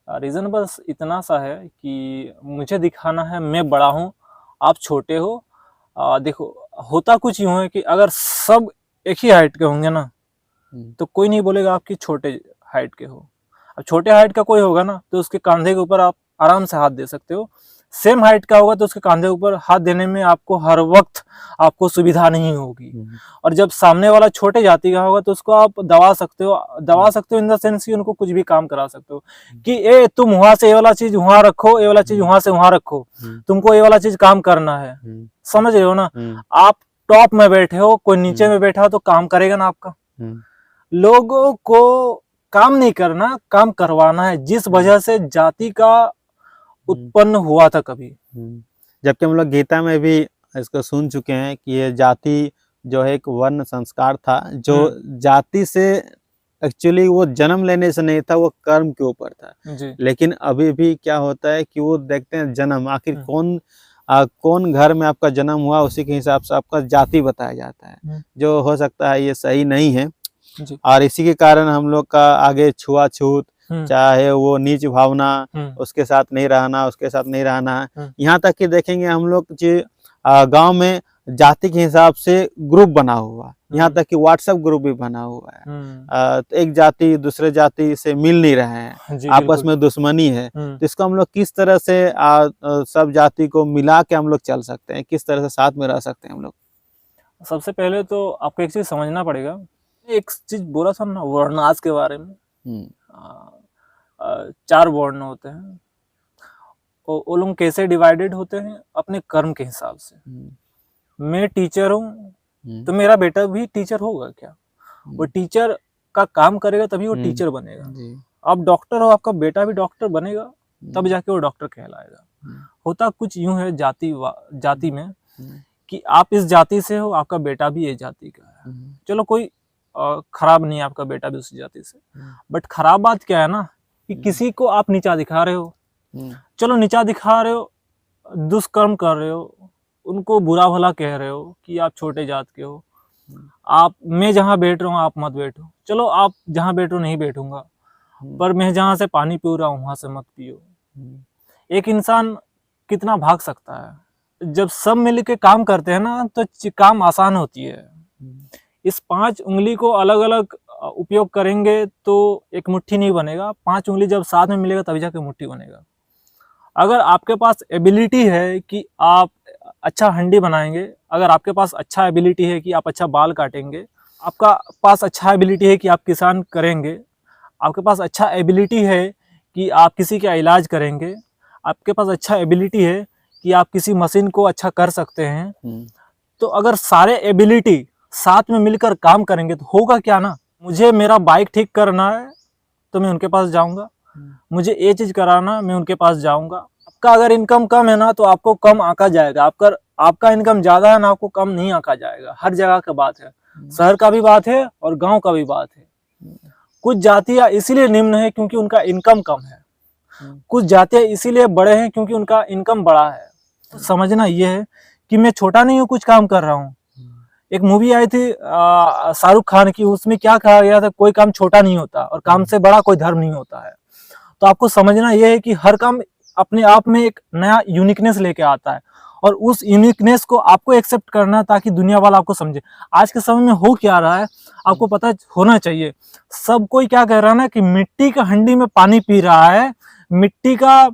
Speaker 2: रीजन बस इतना सा है कि मुझे दिखाना है मैं बड़ा हूँ, आप छोटे हो। देखो, होता कुछ यूं है कि अगर सब एक ही हाइट के होंगे ना, तो कोई नहीं बोलेगा आपकी छोटे हाइट के हो। अब छोटे हाइट का कोई होगा ना, तो उसके कंधे के ऊपर आप आराम से हाथ दे सकते हो। सेम हाइट का होगा तो उसके कंधे के ऊपर हाथ देने में आपको हर वक्त आपको सुविधा नहीं होगी। और जब सामने वाला छोटे जाति का होगा तो उसको आप दबा सकते हो इन द सेंस कि उनको कुछ भी काम करा सकते हो कि ए तुम वहां से ये वाला चीज वहां रखो, ये वाला चीज वहां से वहां रखो, तुमको ये वाला चीज काम करना है। समझ रहे हो ना? आप टॉप में बैठे हो, कोई नीचे में बैठा हो तो काम करेगा ना आपका। लोगों को काम नहीं करना, काम करवाना है, जिस वजह से जाति का उत्पन्न हुआ था कभी।
Speaker 1: जबकि हम लोग गीता में भी इसको सुन चुके हैं कि ये जाति जो है एक वर्ण संस्कार था, जो जाति से एक्चुअली वो जन्म लेने से नहीं था, वो कर्म के ऊपर था जी। लेकिन अभी भी क्या होता है कि वो देखते हैं जन्म, आखिर कौन घर में आपका जन्म हुआ, उसी के हिसाब से आपका जाति बताया जाता है, जो हो सकता है ये सही नहीं है जी। और इसी के कारण हम लोग का आगे छुआछूत चाहे वो नीच भावना, उसके साथ नहीं रहना, उसके साथ नहीं रहना है। यहाँ तक कि देखेंगे हम लोग जो गांव में जाति के हिसाब से ग्रुप बना हुआ, यहाँ तक कि व्हाट्सएप ग्रुप भी बना हुआ है। तो एक जाति दूसरे जाति से मिल नहीं रहे हैं, आपस में दुश्मनी है। तो इसको हम लोग किस तरह से सब जाति को मिला के हम लोग चल सकते हैं, किस तरह से साथ में रह सकते हैं हम लोग?
Speaker 2: सबसे पहले तो आपको एक चीज समझना पड़ेगा। एक चीज बोला था ना वर्णास के बारे में, 4 वर्ण होते हैं। वो लोग कैसे डिवाइडेड होते हैं? अपने कर्म के हिसाब से। मैं टीचर हूँ तो मेरा बेटा भी टीचर होगा क्या? वो टीचर का काम करेगा तभी वो टीचर बनेगा। आप डॉक्टर हो, आपका बेटा भी डॉक्टर बनेगा तब जाके वो डॉक्टर कहलाएगा। होता कुछ यूं है जाति में कि आप इस जाति से हो, आपका बेटा भी ये जाति का है। चलो कोई खराब नहीं है, आपका बेटा भी उसी जाति से। बट खराब बात क्या है ना कि किसी को आप नीचा दिखा रहे हो। चलो नीचा दिखा रहे हो, दुष्कर्म कर रहे हो, उनको बुरा भला कह रहे हो कि आप छोटे जात के हो। मैं जहाँ बैठ रहा हूँ आप मत बैठो। चलो आप जहाँ बैठो नहीं बैठूंगा, पर मैं जहाँ से पानी पी रहा हूँ वहां से मत पियो। एक इंसान कितना भाग सकता है? जब सब मिल के काम करते हैं ना तो काम आसान होती है। इस 5 उंगली को अलग अलग उपयोग करेंगे तो एक मुट्ठी नहीं बनेगा। 5 उंगली जब साथ में मिलेगा तभी जाके मुट्ठी बनेगा। अगर आपके पास एबिलिटी है कि आप अच्छा हंडी बनाएंगे, अगर आपके पास अच्छा एबिलिटी है कि आप अच्छा बाल काटेंगे, आपका पास अच्छा एबिलिटी है कि आप किसान करेंगे, आपके पास अच्छा एबिलिटी है कि आप किसी का इलाज करेंगे, आपके पास अच्छा एबिलिटी है कि आप किसी मशीन को अच्छा कर सकते हैं, तो अगर सारे एबिलिटी साथ में मिलकर काम करेंगे तो होगा क्या ना। मुझे मेरा बाइक ठीक करना है तो मैं उनके पास जाऊंगा, मुझे ये चीज कराना मैं उनके पास जाऊंगा। आपका अगर इनकम कम है ना तो आपको कम आंका जाएगा, आपका इनकम ज्यादा है ना आपको कम नहीं आंका जाएगा। हर जगह का बात है, शहर का भी बात है और गांव का भी बात है। कुछ जातियां इसीलिए निम्न है क्योंकि उनका इनकम कम है, कुछ जातियां इसीलिए बड़े हैं क्योंकि उनका इनकम बड़ा है। तो समझना ये है कि मैं छोटा नहीं हूँ, कुछ काम कर रहा हूँ। एक मूवी आई थी शाहरुख खान की, उसमें क्या कहा गया था, कोई काम छोटा नहीं होता और काम से बड़ा कोई धर्म नहीं होता है। तो आपको समझना यह है कि हर काम अपने आप में एक नया यूनिकनेस लेके आता है और उस यूनिकनेस को आपको एक्सेप्ट करना ताकि दुनिया वाला आपको समझे। आज के समय में हो क्या रहा है आपको पता होना चाहिए। सब कोई क्या कह रहा है ना कि मिट्टी का हंडी में पानी पी रहा है, मिट्टी का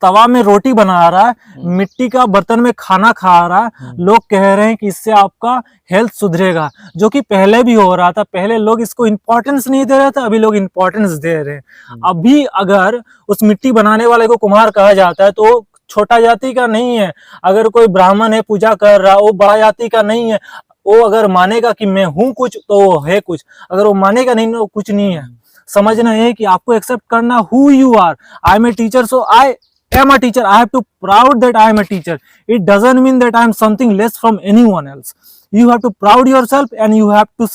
Speaker 2: तवा में रोटी बना रहा है, मिट्टी का बर्तन में खाना खा रहा है। लोग कह रहे हैं कि इससे आपका हेल्थ सुधरेगा, जो कि पहले भी हो रहा था। पहले लोग इसको इंपॉर्टेंस नहीं दे रहे थे, अभी लोग इंपॉर्टेंस दे रहे हैं। अभी अगर उस मिट्टी बनाने वाले को कुम्हार कहा जाता है तो छोटा जाति का नहीं है। अगर कोई ब्राह्मण है पूजा कर रहा, वो बड़ा जाति का नहीं है। वो अगर मानेगा कि मैं हूं कुछ तो वो है कुछ, अगर वो मानेगा नहीं तो कुछ नहीं है। समझना है कि आपको एक्सेप्ट करना who you are. I am a teacher so I am a teacher. I have to proud that I am a teacher. It doesn't mean that I am something less from anyone else. You have to proud yourself and you have to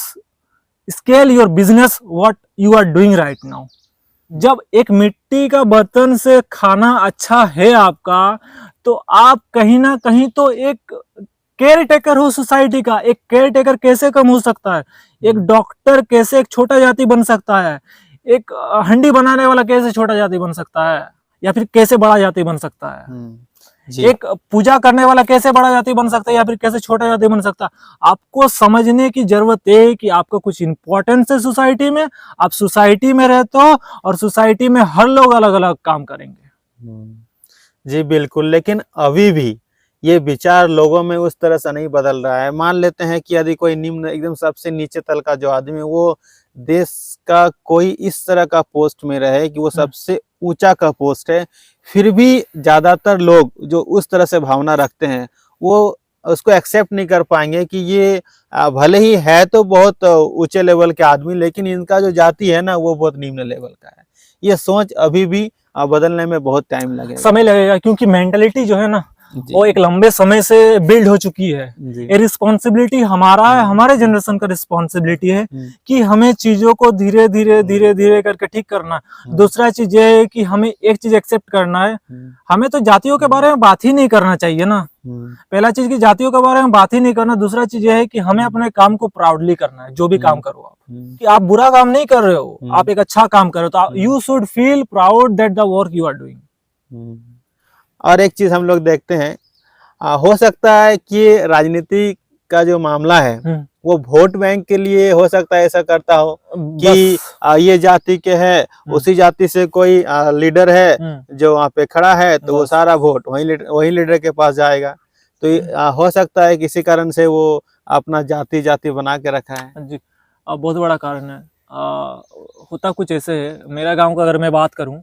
Speaker 2: scale your business what you are doing right now. जब एक मिट्टी का बर्तन से खाना अच्छा है आपका, तो आप कहीं ना कहीं तो एक केयर टेकर हो सोसाइटी का। एक केयर टेकर कैसे कम हो सकता है? एक डॉक्टर कैसे एक छोटा जाति बन सकता है? एक हंडी बनाने वाला कैसे छोटा जाति बन सकता है या फिर कैसे बड़ा जाति बन सकता है? एक पूजा करने वाला कैसे बड़ा जाति बन सकता है या फिर कैसे छोटा जाति बन सकता है? आपको समझने की जरूरत है कि आपको कुछ इंपॉर्टेंस है सोसाइटी में, आप सोसाइटी में रहते हो और सोसाइटी में हर लोग अलग अलग काम करेंगे।
Speaker 1: जी बिल्कुल, लेकिन अभी भी ये विचार लोगों में उस तरह से नहीं बदल रहा है। मान लेते हैं कि यदि कोई निम्न एकदम सबसे नीचे तल का जो आदमी है वो देश का कोई इस तरह का पोस्ट में रहे कि वो सबसे ऊंचा का पोस्ट है, फिर भी ज्यादातर लोग जो उस तरह से भावना रखते हैं वो उसको एक्सेप्ट नहीं कर पाएंगे कि ये भले ही है तो बहुत ऊंचे लेवल के आदमी, लेकिन इनका जो जाति है ना वो बहुत निम्न लेवल का है। ये सोच अभी भी बदलने में बहुत टाइम लगेगा,
Speaker 2: समय लगेगा, क्योंकि मेंटलिटी जो है ना वो एक लंबे समय से बिल्ड हो चुकी है। ये रिस्पॉन्सिबिलिटी हमारा है, हमारे जनरेशन का रिस्पॉन्सिबिलिटी है कि हमें चीजों को धीरे धीरे करके ठीक करना है। दूसरा चीज ये है कि हमें एक चीज एक्सेप्ट करना है, हमें तो जातियों के बारे में बात ही नहीं करना चाहिए ना। पहला चीज की जातियों के बारे में बात ही नहीं करना। दूसरा चीज ये है कि हमें अपने काम को प्राउडली करना है, जो भी काम करो आप। कि आप बुरा काम नहीं कर रहे हो,
Speaker 1: हम्म।
Speaker 2: आप एक अच्छा काम कर रहे हो, तो you should feel proud that the work you are doing.
Speaker 1: और एक चीज हम लोग देखते हैं, हो सकता है कि राजनीति का जो मामला है वो वोट बैंक के लिए हो सकता है ऐसा करता हो कि ये जाति के है, उसी जाति से कोई लीडर है जो वहाँ पे खड़ा है, तो वो सारा वोट वही लीडर के पास जाएगा। तो हो सकता है किसी कारण से वो अपना जाति बना के रखा है
Speaker 2: जी। बहुत बड़ा कारण है। होता कुछ ऐसे है, मेरा गांव का अगर मैं बात करूं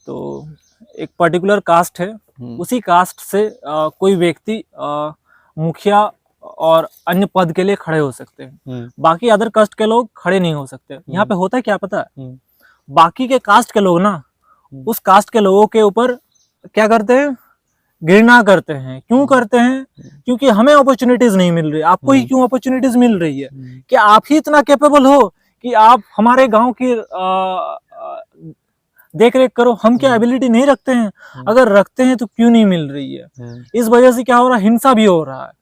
Speaker 2: तो एक पर्टिकुलर कास्ट है, उसी कास्ट से कोई व्यक्ति मुखिया और अन्य पद के लिए खड़े हो सकते हैं, बाकी अदर कास्ट के लोग खड़े नहीं हो सकते। यहाँ पे होता है क्या पता है, बाकी के कास्ट के लोग ना उस कास्ट के लोगों के ऊपर क्या करते हैं, घृणा करते हैं। क्यों करते हैं? क्योंकि हमें अपॉर्चुनिटीज नहीं मिल रही। आपको ही क्यों अपॉर्चुनिटीज मिल रही है? कि आप ही इतना कैपेबल हो कि आप हमारे गांव की देख रेख करो। हम क्या एबिलिटी नहीं रखते हैं? अगर रखते हैं तो क्यों नहीं मिल रही है? इस वजह से क्या हो रहा है, हिंसा भी हो रहा है।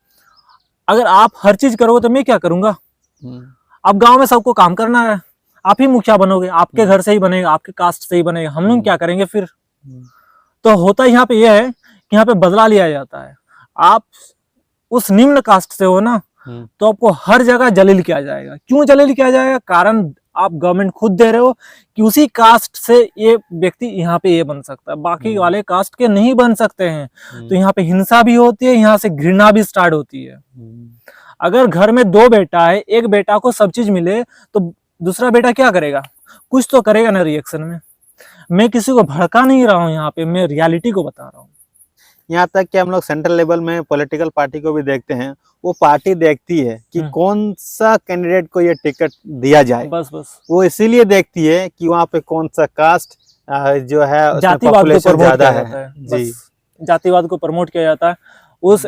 Speaker 2: अगर आप हर चीज करोगे तो मैं क्या करूंगा? अब गांव में सबको काम करना है, आप ही मुखिया बनोगे, आपके घर से ही बनेगा, आपके कास्ट से ही बनेगा, हम लोग क्या करेंगे फिर? तो होता यहाँ पे यह है कि यहाँ पे बदला लिया जाता है। आप उस निम्न कास्ट से हो ना, तो आपको हर जगह जलील किया जाएगा। क्यों जलील किया जाएगा? कारण आप गवर्नमेंट खुद दे रहे हो कि उसी कास्ट से ये व्यक्ति यहाँ पे ये बन सकता है, बाकी वाले कास्ट के नहीं बन सकते हैं। तो यहाँ पे हिंसा भी होती है, यहाँ से घृणा भी स्टार्ट होती है। अगर घर में 2 बेटा है, एक बेटा को सब चीज मिले तो दूसरा बेटा क्या करेगा? कुछ तो करेगा ना रिएक्शन में। मैं किसी को भड़का नहीं रहा हूँ, यहाँ पे मैं रियलिटी को बता रहा हूँ।
Speaker 1: यहाँ तक कि हम लोग सेंट्रल लेवल में पॉलिटिकल पार्टी को भी देखते हैं, वो पार्टी देखती है कि कौन सा कैंडिडेट को ये टिकट दिया जाए।
Speaker 2: बस
Speaker 1: वो इसीलिए देखती है कि वहाँ पे कौन सा कास्ट जो है
Speaker 2: जातिवाद को प्रमोट
Speaker 1: ज्यादा
Speaker 2: किया जाता है। जी, जातिवाद को प्रमोट किया जाता है। उस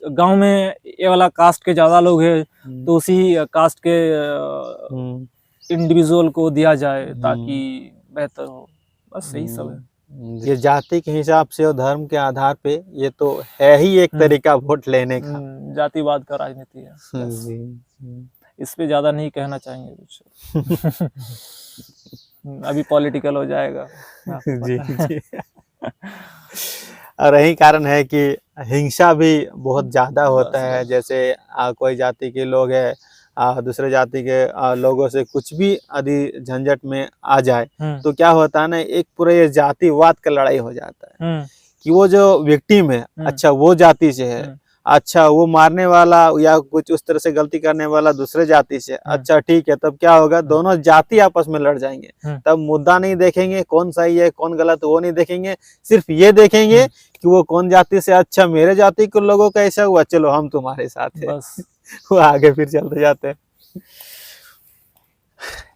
Speaker 2: गांव में ये वाला कास्ट के ज्यादा लोग हैं, तो उसी कास्ट के इंडिविजुअल को दिया जाए ताकि बेहतर हो। बस यही सब है।
Speaker 1: ये जाति के हिसाब से और धर्म के आधार पे ये तो है ही एक तरीका वोट लेने का।
Speaker 2: जातिवाद का राजनीति है। जी। इस पे ज्यादा नहीं कहना चाहेंगे कुछ। अभी पॉलिटिकल हो जाएगा।
Speaker 1: जी। और यही कारण है कि हिंसा भी बहुत ज्यादा होता है। जैसे कोई जाति के लोग है दूसरे जाति के लोगों से कुछ भी यदि झंझट में आ जाए तो क्या होता है ना, एक पूरे ये जातिवाद का लड़ाई हो जाता है कि वो जो विक्टिम है, अच्छा वो जाति से है, अच्छा वो मारने वाला या कुछ उस तरह से गलती करने वाला दूसरे जाति से, अच्छा ठीक है, तब क्या होगा, दोनों जाति आपस में लड़ जाएंगे। तब मुद्दा नहीं देखेंगे कौन सही है कौन गलत, वो नहीं देखेंगे, सिर्फ ये देखेंगे कि वो कौन जाति से, अच्छा मेरे जाति के लोगों का ऐसा हुआ, चलो हम तुम्हारे साथ है। वो आगे फिर चलते जाते हैं।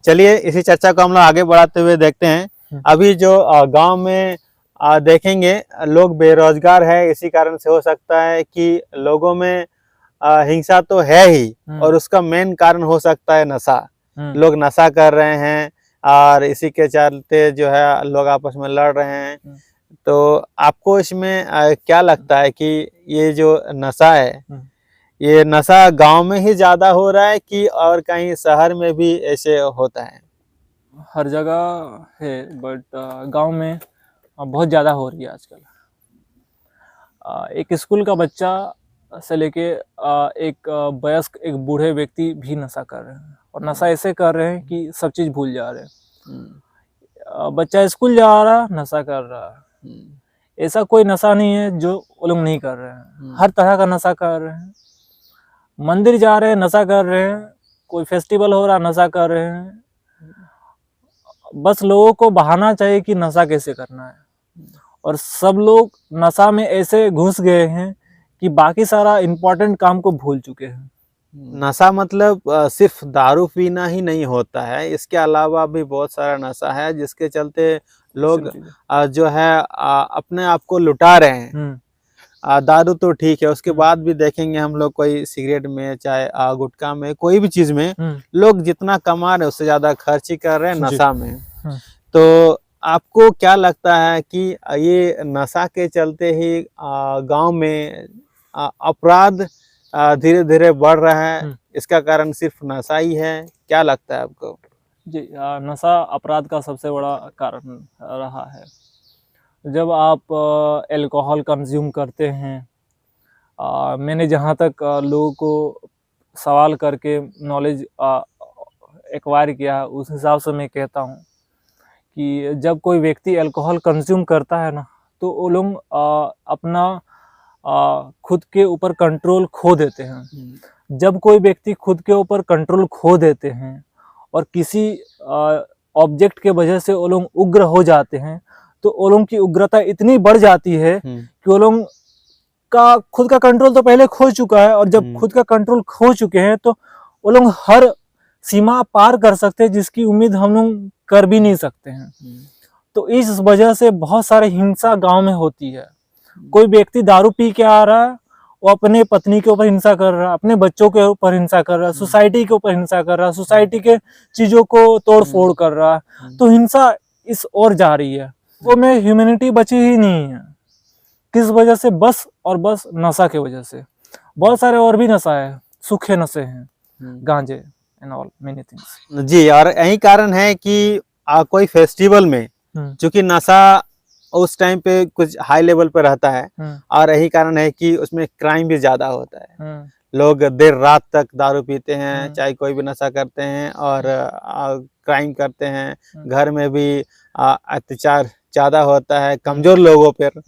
Speaker 1: चलिए इसी चर्चा को हम लोग आगे बढ़ाते हुए देखते हैं। अभी जो गांव में देखेंगे लोग बेरोजगार है, इसी कारण से हो सकता है कि लोगों में हिंसा तो है ही, और उसका मेन कारण हो सकता है नशा। लोग नशा कर रहे हैं और इसी के चलते जो है लोग आपस में लड़ रहे हैं। तो आपको इसमें क्या लगता है कि ये जो नशा है, ये नशा गांव में ही ज्यादा हो रहा है कि और कहीं शहर में भी ऐसे होता है?
Speaker 2: हर जगह है, बट गांव में बहुत ज़्यादा हो रही है आजकल। एक स्कूल का बच्चा से लेके एक वयस्क, एक बूढ़े व्यक्ति भी नशा कर रहे हैं, और नशा ऐसे कर रहे हैं कि सब चीज़ भूल जा रहे हैं। बच्चा स्कूल जा रहा, नशा कर रहा है। ऐसा कोई नशा नहीं है जो वो लोग नहीं कर रहे हैं, हर तरह का नशा कर रहे हैं। मंदिर जा रहे हैं, नशा कर रहे हैं, कोई फेस्टिवल हो रहा, नशा कर रहे हैं। बस लोगों को बहाना चाहिए कि नशा कैसे करना है, और सब लोग नशा में ऐसे घुस गए हैं कि बाकी सारा इम्पोर्टेंट काम को भूल चुके हैं।
Speaker 1: नशा मतलब सिर्फ दारू पीना ही नहीं होता है, इसके अलावा भी बहुत सारा नशा है जिसके चलते लोग जो है अपने आप को लुटा रहे हैं। दारू तो ठीक है, उसके बाद भी देखेंगे हम लोग कोई सिगरेट में, चाहे गुटखा में, कोई भी चीज में लोग जितना कमा रहे हैं उससे ज्यादा खर्च ही कर रहे हैं नशा में। तो आपको क्या लगता है कि ये नशा के चलते ही गांव में अपराध धीरे धीरे बढ़ रहा है, इसका कारण सिर्फ नशा ही है, क्या लगता है आपको?
Speaker 2: जी, नशा अपराध का सबसे बड़ा कारण रहा है। जब आप अल्कोहल कंज्यूम करते हैं, मैंने जहाँ तक लोगों को सवाल करके नॉलेज एक्वायर किया है, उस हिसाब से मैं कहता हूँ कि जब कोई व्यक्ति अल्कोहल कंज्यूम करता है ना, तो वो लोग अपना खुद के ऊपर कंट्रोल खो देते हैं। जब कोई व्यक्ति खुद के ऊपर कंट्रोल खो देते हैं और किसी ऑब्जेक्ट के वजह से वो लोग उग्र हो जाते हैं, तो वो लोग की उग्रता इतनी बढ़ जाती है कि वो लोग का खुद का कंट्रोल तो पहले खो चुका है, और जब खुद का कंट्रोल खो चुके हैं तो वो लोग हर सीमा पार कर सकते हैं जिसकी उम्मीद हम लोग कर भी नहीं सकते हैं। तो इस वजह से बहुत सारे हिंसा गांव में होती है। कोई व्यक्ति दारू पी के आ रहा है, वो अपने पत्नी के ऊपर हिंसा कर रहा है, अपने बच्चों के ऊपर हिंसा कर रहा है, सोसाइटी के ऊपर हिंसा कर रहा है, सोसाइटी के चीजों को तोड़ फोड़ कर रहा है। तो हिंसा इस ओर जा रही है, वो में ह्यूमैनिटी बची ही नहीं है। किस वजह से? बस और बस नशा के वजह से। बहुत सारे और भी नशा है, सूखे नशे हैं, गांजे एंड ऑल मेनी थिंग्स।
Speaker 1: जी, और यही कारण है कि कोई फेस्टिवल में चूंकि नशा उस टाइम पे कुछ हाई लेवल पे रहता है, और यही कारण है कि उसमें क्राइम भी ज्यादा होता है। लोग देर रात तक दारू पीते हैं, चाहे कोई भी नशा करते हैं, और क्राइम करते हैं। घर में भी अत्याचार ज्यादा होता है कमजोर लोगों पर।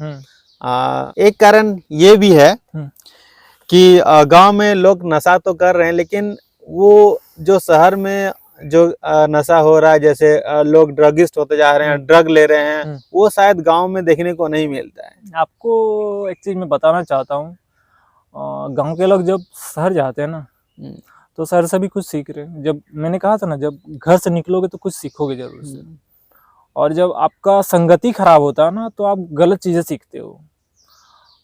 Speaker 1: एक कारण ये भी है कि गांव में लोग नशा तो कर रहे हैं, लेकिन वो जो शहर में जो नशा हो रहा है, जैसे लोग ड्रगिस्ट होते जा रहे हैं, ड्रग ले रहे हैं, वो शायद गांव में देखने को नहीं मिलता है।
Speaker 2: आपको एक चीज मैं बताना चाहता हूँ, गांव के लोग जब शहर जाते हैं ना, तो शहर से भी कुछ सीख रहे हैं। जब मैंने कहा था ना, जब घर से निकलोगे तो कुछ सीखोगे जरूर से। और जब आपका संगति खराब होता है ना, तो आप गलत चीजें सीखते हो।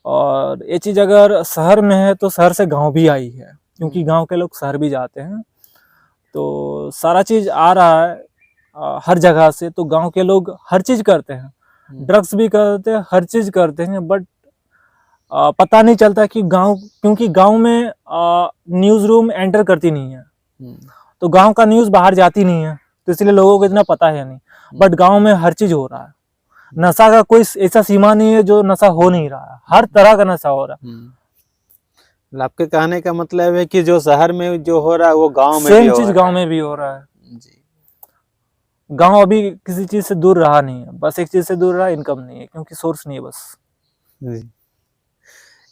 Speaker 2: और ये चीज अगर शहर में है तो शहर से गांव भी आई है, क्योंकि गांव के लोग शहर भी जाते हैं, तो सारा चीज आ रहा है हर जगह से। तो गांव के लोग हर चीज करते हैं, ड्रग्स भी करते हैं, हर चीज करते हैं, बट पता नहीं चलता कि गांव, क्योंकि गांव में न्यूज रूम एंटर करती नहीं है, तो गांव का न्यूज बाहर जाती नहीं है, तो इसलिए लोगों को इतना पता है नहीं। बट गांव में हर चीज हो रहा है। नशा का कोई ऐसा सीमा नहीं है जो नशा हो नहीं रहा है, हर तरह का नशा हो रहा है।
Speaker 1: आपके कहने का मतलब है कि जो शहर में जो हो रहा है वो गांव में
Speaker 2: सेम चीज गांव में भी हो रहा है।
Speaker 1: जी।
Speaker 2: गांव अभी किसी चीज से दूर रहा नहीं है, बस एक चीज से दूर रहा, इनकम नहीं है, क्योंकि सोर्स नहीं है। बस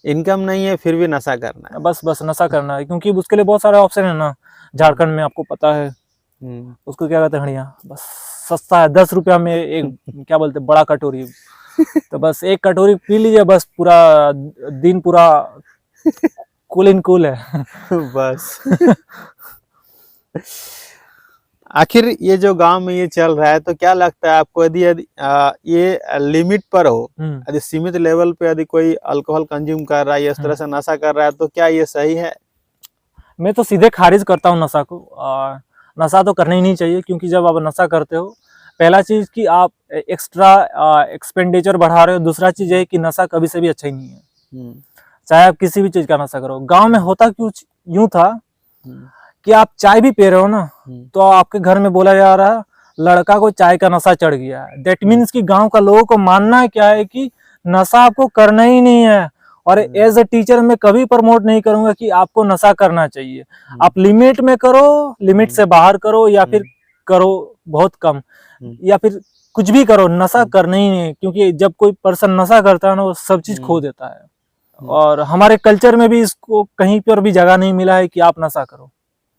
Speaker 1: इनकम नहीं है, फिर भी नशा करना है।
Speaker 2: बस नशा करना है, क्योंकि उसके लिए बहुत सारे ऑप्शन है ना। झारखंड में आपको पता है, उसको क्या कहते हैं, हड़िया। बस सस्ता है, 10 रुपया में एक क्या बोलते हैं, बड़ा कटोरी। तो बस एक कटोरी पी लीजिए, बस पूरा दिन पूरा कूल इन कूल है।
Speaker 1: बस। आखिर ये जो गांव में ये चल रहा है, तो क्या लगता है आपको, यदि ये लिमिट पर हो, यदि सीमित लेवल पे यदि कोई अल्कोहल कंज्यूम कर रहा है, इस तरह से नशा कर रहा है, तो क्या ये सही है?
Speaker 2: मैं तो सीधे खारिज करता हूँ नशा को। नशा तो करना ही नहीं चाहिए, क्योंकि जब आप नशा करते हो, पहला चीज कि आप एक्स्ट्रा एक्सपेंडिचर बढ़ा रहे हो। दूसरा चीज है कि नशा कभी से भी अच्छा ही नहीं है, चाहे आप किसी भी चीज का नशा करो। गांव में होता क्यों यूं था कि आप चाय भी पी रहे हो ना, तो आपके घर में बोला जा रहा है लड़का को चाय का नशा चढ़ गया है। दैट मीन्स कि गांव का लोगों को मानना क्या है कि नशा आपको करना ही नहीं है। और एज अ टीचर मैं कभी प्रमोट नहीं करूंगा कि आपको नशा करना चाहिए। आप लिमिट में करो, लिमिट से बाहर करो, या फिर करो बहुत कम, या फिर कुछ भी करो, नशा करना ही नहीं। क्योंकि जब कोई पर्सन नशा करता है ना, वो सब चीज खो देता है। और हमारे कल्चर में भी इसको कहीं पर भी जगह नहीं मिला है कि आप नशा करो।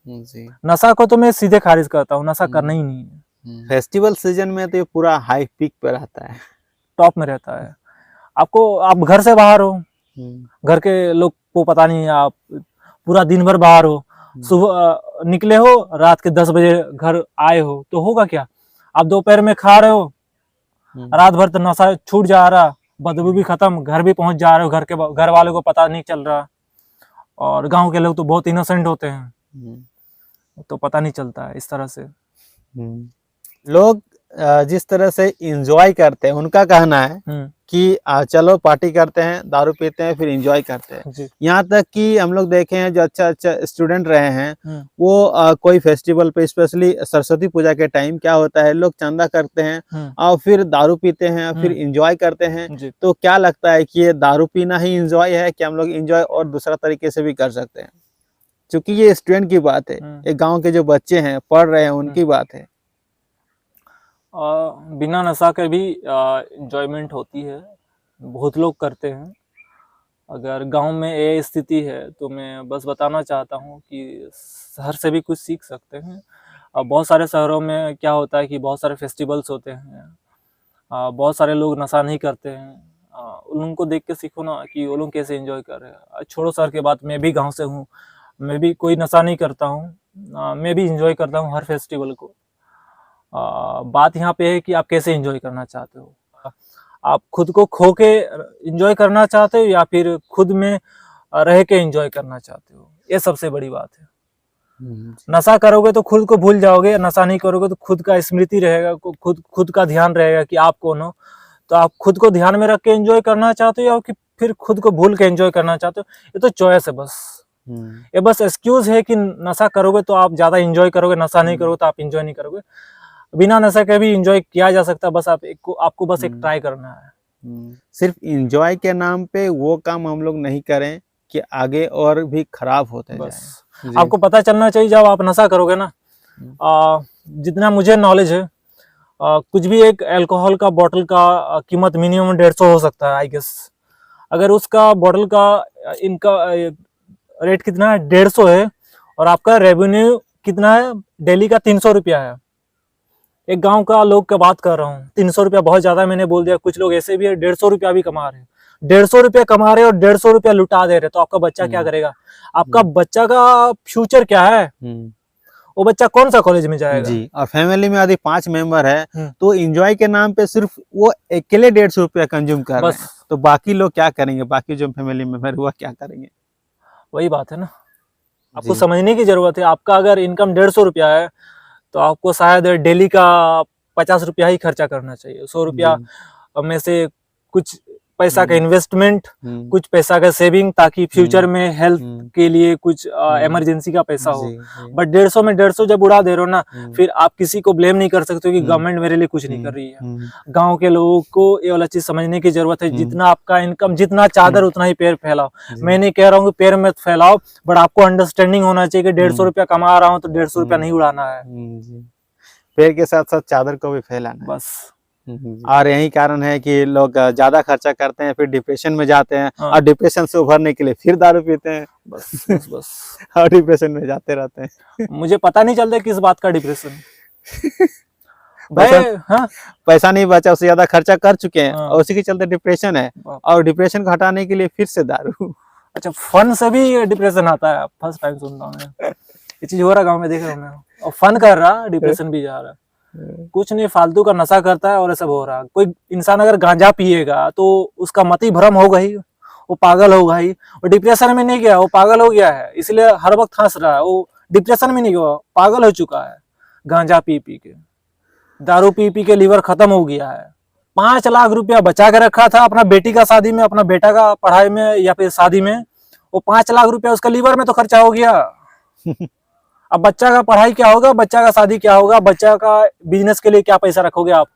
Speaker 1: जी।
Speaker 2: नशा को तो मैं सीधे खारिज करता हूँ, नशा करना ही नहीं है।
Speaker 1: फेस्टिवल सीजन में तो ये पूरा हाई पीक पे रहता है,
Speaker 2: टॉप में रहता है। आप घर से बाहर हो, घर के लोग को पता नहीं है, आप पूरा दिन भर बाहर हो, सुबह निकले हो, रात के 10 बजे घर आए हो, तो होगा क्या? आप दोपहर में खा रहे हो, रात भर तो नशा छूट जा रहा, बदबू भी खत्म, घर भी पहुंच जा रहे हो, घर वालों को पता नहीं चल रहा। और गांव के लोग तो बहुत इनोसेंट होते हैं, तो पता नहीं चलता है इस तरह से।
Speaker 1: लोग जिस तरह से इंजॉय करते हैं, उनका कहना है कि चलो पार्टी करते हैं, दारू पीते हैं, फिर इंजॉय करते हैं।
Speaker 2: जी।
Speaker 1: यहाँ तक कि हम लोग देखे हैं जो अच्छा अच्छा स्टूडेंट रहे हैं, वो कोई फेस्टिवल पे, स्पेशली सरस्वती पूजा के टाइम क्या होता है, लोग चंदा करते हैं और फिर दारू पीते हैं, फिर इंजॉय करते हैं। तो क्या लगता है कि ये दारू पीना ही इंजॉय है कि हम लोग इंजॉय और दूसरा तरीके से भी कर सकते हैं? क्योंकि ये स्टूडेंट की बात है, एक गाँव के जो बच्चे हैं, पढ़ रहे हैं, उनकी बात है।
Speaker 2: बिना नशा के भी इंजॉयमेंट होती है, बहुत लोग करते हैं। अगर गांव में ये स्थिति है तो मैं बस बताना चाहता हूँ कि शहर से भी कुछ सीख सकते हैं। बहुत सारे शहरों में क्या होता है कि बहुत सारे फेस्टिवल्स होते हैं, बहुत सारे लोग नशा नहीं करते हैं। उनको देख के सीखो ना कि वो लोग कैसे एंजॉय कर रहे हैं। छोड़ो शहर के बात, मैं भी गांव से हूँ, मैं भी कोई नशा नहीं करता हूँ, मैं भी एंजॉय करता हूँ हर फेस्टिवल को। बात यहाँ पे है कि आप कैसे एंजॉय करना चाहते हो। आप खुद को खो के एंजॉय करना चाहते हो या फिर खुद में रह के एंजॉय करना चाहते हो, ये सबसे बड़ी बात है। नशा करोगे तो खुद को भूल जाओगे, नशा नहीं करोगे तो खुद का स्मृति रहेगा, खुद का ध्यान रहेगा कि आप कौन हो। तो आप खुद को ध्यान में रख के एंजॉय करना चाहते हो या कि फिर खुद को भूल के एंजॉय करना चाहते हो, ये तो चॉइस है बस। ये बस एक्सक्यूज है कि नशा करोगे तो आप ज्यादा एंजॉय करोगे, नशा नहीं करोगे तो आप एंजॉय नहीं करोगे। बिना नशा के भी एंजॉय किया जा सकता है, बस आपको बस एक ट्राई करना है।
Speaker 1: सिर्फ एंजॉय के नाम पे वो काम हम लोग नहीं करें कि आगे और भी खराब होते
Speaker 2: बस
Speaker 1: जाए।
Speaker 2: आपको पता चलना चाहिए जब आप नशा करोगे ना, जितना मुझे नॉलेज है, कुछ भी एक अल्कोहल का बोतल का कीमत मिनिमम 150 हो सकता है आई गेस। अगर उसका बोतल का इनका रेट कितना है, 150 है, और आपका रेवेन्यू कितना है, डेली का 300 रुपया है। एक गांव का लोग का बात कर रहा हूँ, 300 रुपया बहुत ज्यादा मैंने बोल दिया। कुछ लोग ऐसे भी है 150 रुपया भी कमा रहे हैं, 150 रुपया कमा रहे हैं और 150 रुपया लुटा दे रहे, तो आपका बच्चा क्या करेगा? आपका बच्चा का फ्यूचर क्या है? वो बच्चा कौन सा कॉलेज में जाएगा?
Speaker 1: जी। और फैमिली में यदि 5 मेंबर है तो एंजॉय के नाम पे सिर्फ वो अकेले 150 रुपया कंज्यूम कर रहे हैं, तो बाकी लोग क्या करेंगे? बाकी जो फैमिली मेंबर हुआ क्या करेंगे?
Speaker 2: वही बात है ना, आपको समझने की जरूरत है। आपका अगर इनकम 150 रुपया है तो आपको शायद डेली का 50 रुपया ही खर्चा करना चाहिए। 100 रुपया में से कुछ पैसा का इन्वेस्टमेंट, कुछ पैसा का सेविंग, ताकि फ्यूचर में हेल्थ के लिए कुछ इमरजेंसी का पैसा हो। बट 150 में 150 जब उड़ा दे रहे हो ना, फिर आप किसी को ब्लेम नहीं कर सकते हो कि गवर्नमेंट मेरे लिए कुछ नहीं कर रही है। गांव के लोगों को ये वाला चीज समझने की जरूरत है। जितना आपका इनकम, जितना चादर उतना ही पैर फैलाओ। मैं नहीं कह रहा हूँ कि पैर मत फैलाओ, बट आपको अंडरस्टैंडिंग होना चाहिए कि 150 रुपया कमा रहा हूँ तो 150 रुपया नहीं उड़ाना है।
Speaker 1: पैर के साथ साथ चादर को भी फैलाना
Speaker 2: बस।
Speaker 1: और यही कारण है कि लोग ज्यादा खर्चा करते हैं, फिर डिप्रेशन में जाते हैं, और डिप्रेशन से उभरने के लिए फिर दारू पीते हैं।
Speaker 2: बस
Speaker 1: और डिप्रेशन में जाते रहते हैं।
Speaker 2: मुझे पता नहीं चलता किस बात का डिप्रेशन।
Speaker 1: पैसा नहीं बचा, उससे ज्यादा खर्चा कर चुके हैं और उसी के चलते डिप्रेशन है, और डिप्रेशन को हटाने के लिए फिर से दारू।
Speaker 2: अच्छा, फन से भी डिप्रेशन आता है? फर्स्ट टाइम सुन रहा हूँ ये चीज हो रहा गाँव में, देख रहा हूँ मैं। और फन कर रहा, डिप्रेशन भी जा रहा। कुछ नहीं, फालतू का नशा करता है और ये सब हो रहा। कोई इंसान अगर गांजा पिएगा तो उसका मति भ्रम होगा ही, वो पागल होगा ही। वो डिप्रेशन में नहीं गया, वो पागल हो गया है, इसलिए हर वक्त हंस रहा है। वो डिप्रेशन में नहीं गया, पागल हो चुका है। गांजा पी पी के, दारू पी पी के लीवर खत्म हो गया है। 5 लाख रुपया बचा के रखा था अपना बेटी का शादी में, अपना बेटा का पढ़ाई में या फिर शादी में, वो 5 लाख रुपया उसका लीवर में तो खर्चा हो गया। अब बच्चा का पढ़ाई क्या होगा, बच्चा का शादी क्या होगा, बच्चा का बिजनेस के लिए क्या पैसा रखोगे आप?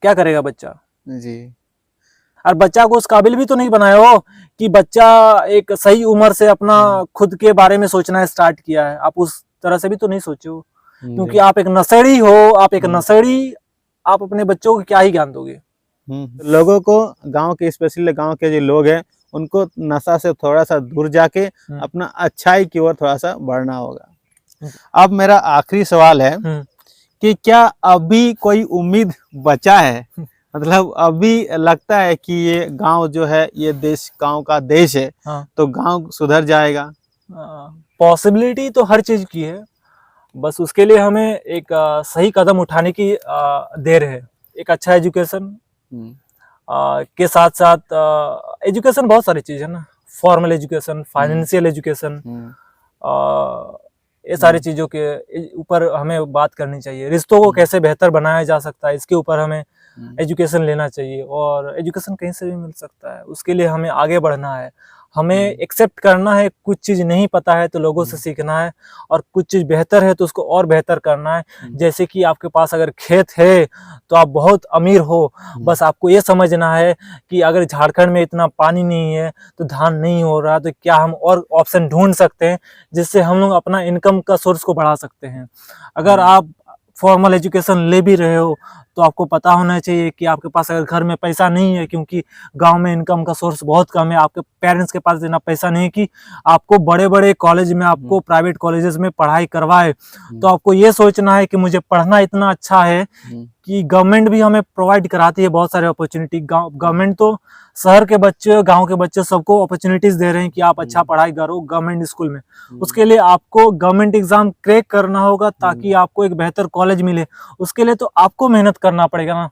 Speaker 2: क्या करेगा बच्चा?
Speaker 1: जी।
Speaker 2: और बच्चा को उस काबिल भी तो नहीं बनाए हो कि बच्चा एक सही उम्र से अपना खुद के बारे में सोचना स्टार्ट किया है। आप उस तरह से भी तो नहीं सोचे हो, क्योंकि आप एक नशेड़ी हो। आप एक नशेड़ी, आप अपने बच्चों को क्या ही ज्ञान दोगे?
Speaker 1: लोगों को, गांव के, स्पेशली गांव के जो लोग हैं, उनको नशा से थोड़ा सा दूर जाके अपना अच्छाई की ओर थोड़ा सा बढ़ना होगा। अब मेरा आखिरी सवाल है कि क्या अभी कोई उम्मीद बचा है? मतलब अभी लगता है कि ये गांव जो है, ये देश, गांव का देश है, तो गांव सुधर जाएगा?
Speaker 2: पॉसिबिलिटी तो हर चीज की है, बस उसके लिए हमें एक सही कदम उठाने की देर है। एक अच्छा एजुकेशन के साथ साथ एजुकेशन बहुत सारी चीज है ना, फॉर्मल एजुकेशन, फाइनेंशियल एजुकेशन, ये सारी चीज़ों के ऊपर हमें बात करनी चाहिए। रिश्तों को कैसे बेहतर बनाया जा सकता है, इसके ऊपर हमें एजुकेशन लेना चाहिए, और एजुकेशन कहीं से भी मिल सकता है। उसके लिए हमें आगे बढ़ना है, हमें एक्सेप्ट करना है। कुछ चीज़ नहीं पता है तो लोगों से सीखना है, और कुछ चीज़ बेहतर है तो उसको और बेहतर करना है। जैसे कि आपके पास अगर खेत है तो आप बहुत अमीर हो, बस आपको ये समझना है कि अगर झारखंड में इतना पानी नहीं है तो धान नहीं हो रहा, तो क्या हम और ऑप्शन ढूंढ सकते हैं जिससे हम लोग अपना इनकम का सोर्स को बढ़ा सकते हैं। अगर आप फॉर्मल एजुकेशन ले भी रहे हो तो आपको पता होना चाहिए कि आपके पास अगर घर में पैसा नहीं है, क्योंकि गांव में इनकम का सोर्स बहुत कम है, आपके पेरेंट्स के पास इतना पैसा नहीं है कि आपको बड़े बड़े कॉलेज में, आपको प्राइवेट कॉलेजेस में पढ़ाई करवाए, तो आपको ये सोचना है कि मुझे पढ़ना इतना अच्छा है कि गवर्नमेंट भी हमें प्रोवाइड कराती है बहुत सारे अपॉर्चुनिटी। गवर्नमेंट तो शहर के बच्चे, गांव के बच्चे सबको अपॉर्चुनिटीज दे रहे हैं कि आप अच्छा पढ़ाई करो गवर्नमेंट स्कूल में। उसके लिए आपको गवर्नमेंट एग्जाम क्रैक करना होगा ताकि आपको एक बेहतर कॉलेज मिले। उसके लिए तो आपको मेहनत करना पड़ेगा ना।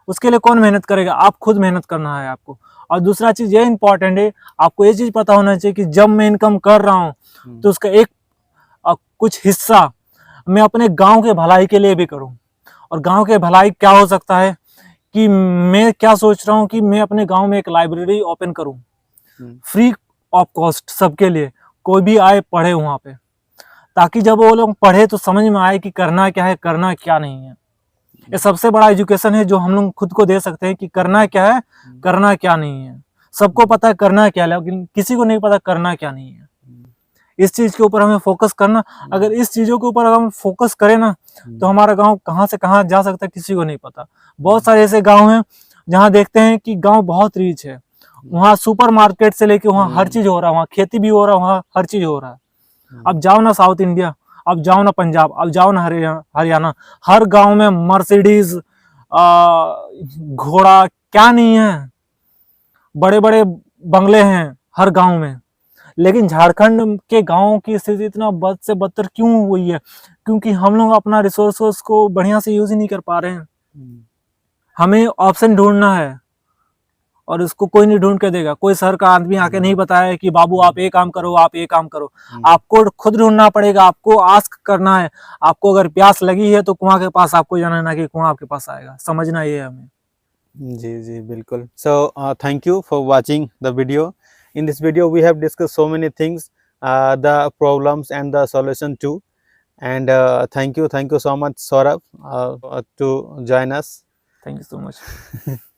Speaker 2: उसके लिए कौन मेहनत करेगा? आप खुद मेहनत करना है आपको। और दूसरा चीज ये इंपॉर्टेंट है, आपको ये चीज पता होना चाहिए कि जब मैं इनकम कर रहा हूँ तो उसका एक कुछ हिस्सा मैं अपने गांव के भलाई के लिए भी करूँ। और गांव के भलाई क्या हो सकता है कि मैं क्या सोच रहा हूँ कि मैं अपने गांव में एक लाइब्रेरी ओपन करूँ फ्री ऑफ कॉस्ट सबके लिए, कोई भी आए पढ़े वहाँ पे, ताकि जब वो लोग पढ़े तो समझ में आए कि करना क्या है, करना क्या नहीं है। ये सबसे बड़ा एजुकेशन है जो हम लोग खुद को दे सकते हैं कि करना क्या है, करना क्या नहीं है। सबको पता है करना क्या है, लेकिन किसी को नहीं पता करना क्या नहीं है। इस चीज के ऊपर हमें फोकस करना। अगर इस चीजों के ऊपर हम फोकस करें ना तो हमारा गांव कहाँ से कहाँ जा सकता है किसी को नहीं पता। बहुत सारे ऐसे गांव हैं जहाँ देखते हैं कि गांव बहुत रिच है, वहाँ सुपर मार्केट से लेके वहाँ हर चीज हो रहा है, वहाँ खेती भी हो रहा है, वहाँ हर चीज हो रहा है। अब जाओ ना साउथ इंडिया, अब जाओ ना पंजाब, अब जाओ ना हरियाणा, हर गांव में मर्सिडीज, घोड़ा, क्या नहीं है, बड़े बड़े बंगले हैं हर गांव में। लेकिन झारखंड के गांवों की स्थिति इतना बद से बदतर क्यों हुई है? क्योंकि हम लोग अपना रिसोर्सेस को बढ़िया से यूज ही नहीं कर पा रहे हैं। हमें ऑप्शन ढूंढना है और इसको कोई नहीं ढूंढ के देगा। कोई शहर का आदमी आके नहीं बताया कि बाबू आप ये काम करो, आप ये काम करो। आपको खुद ढूंढना पड़ेगा, आपको आस्क करना है। आपको अगर प्यास लगी है तो कुआं के पास आपको जाना है, ना कि कुआं आपके पास आएगा। समझना ये है हमें।
Speaker 1: जी जी बिल्कुल। So thank you for watching the video. In this video we have discussed so many things, the problems and the solution too, and thank you so much Saurabh to join us.
Speaker 2: Thank you so much.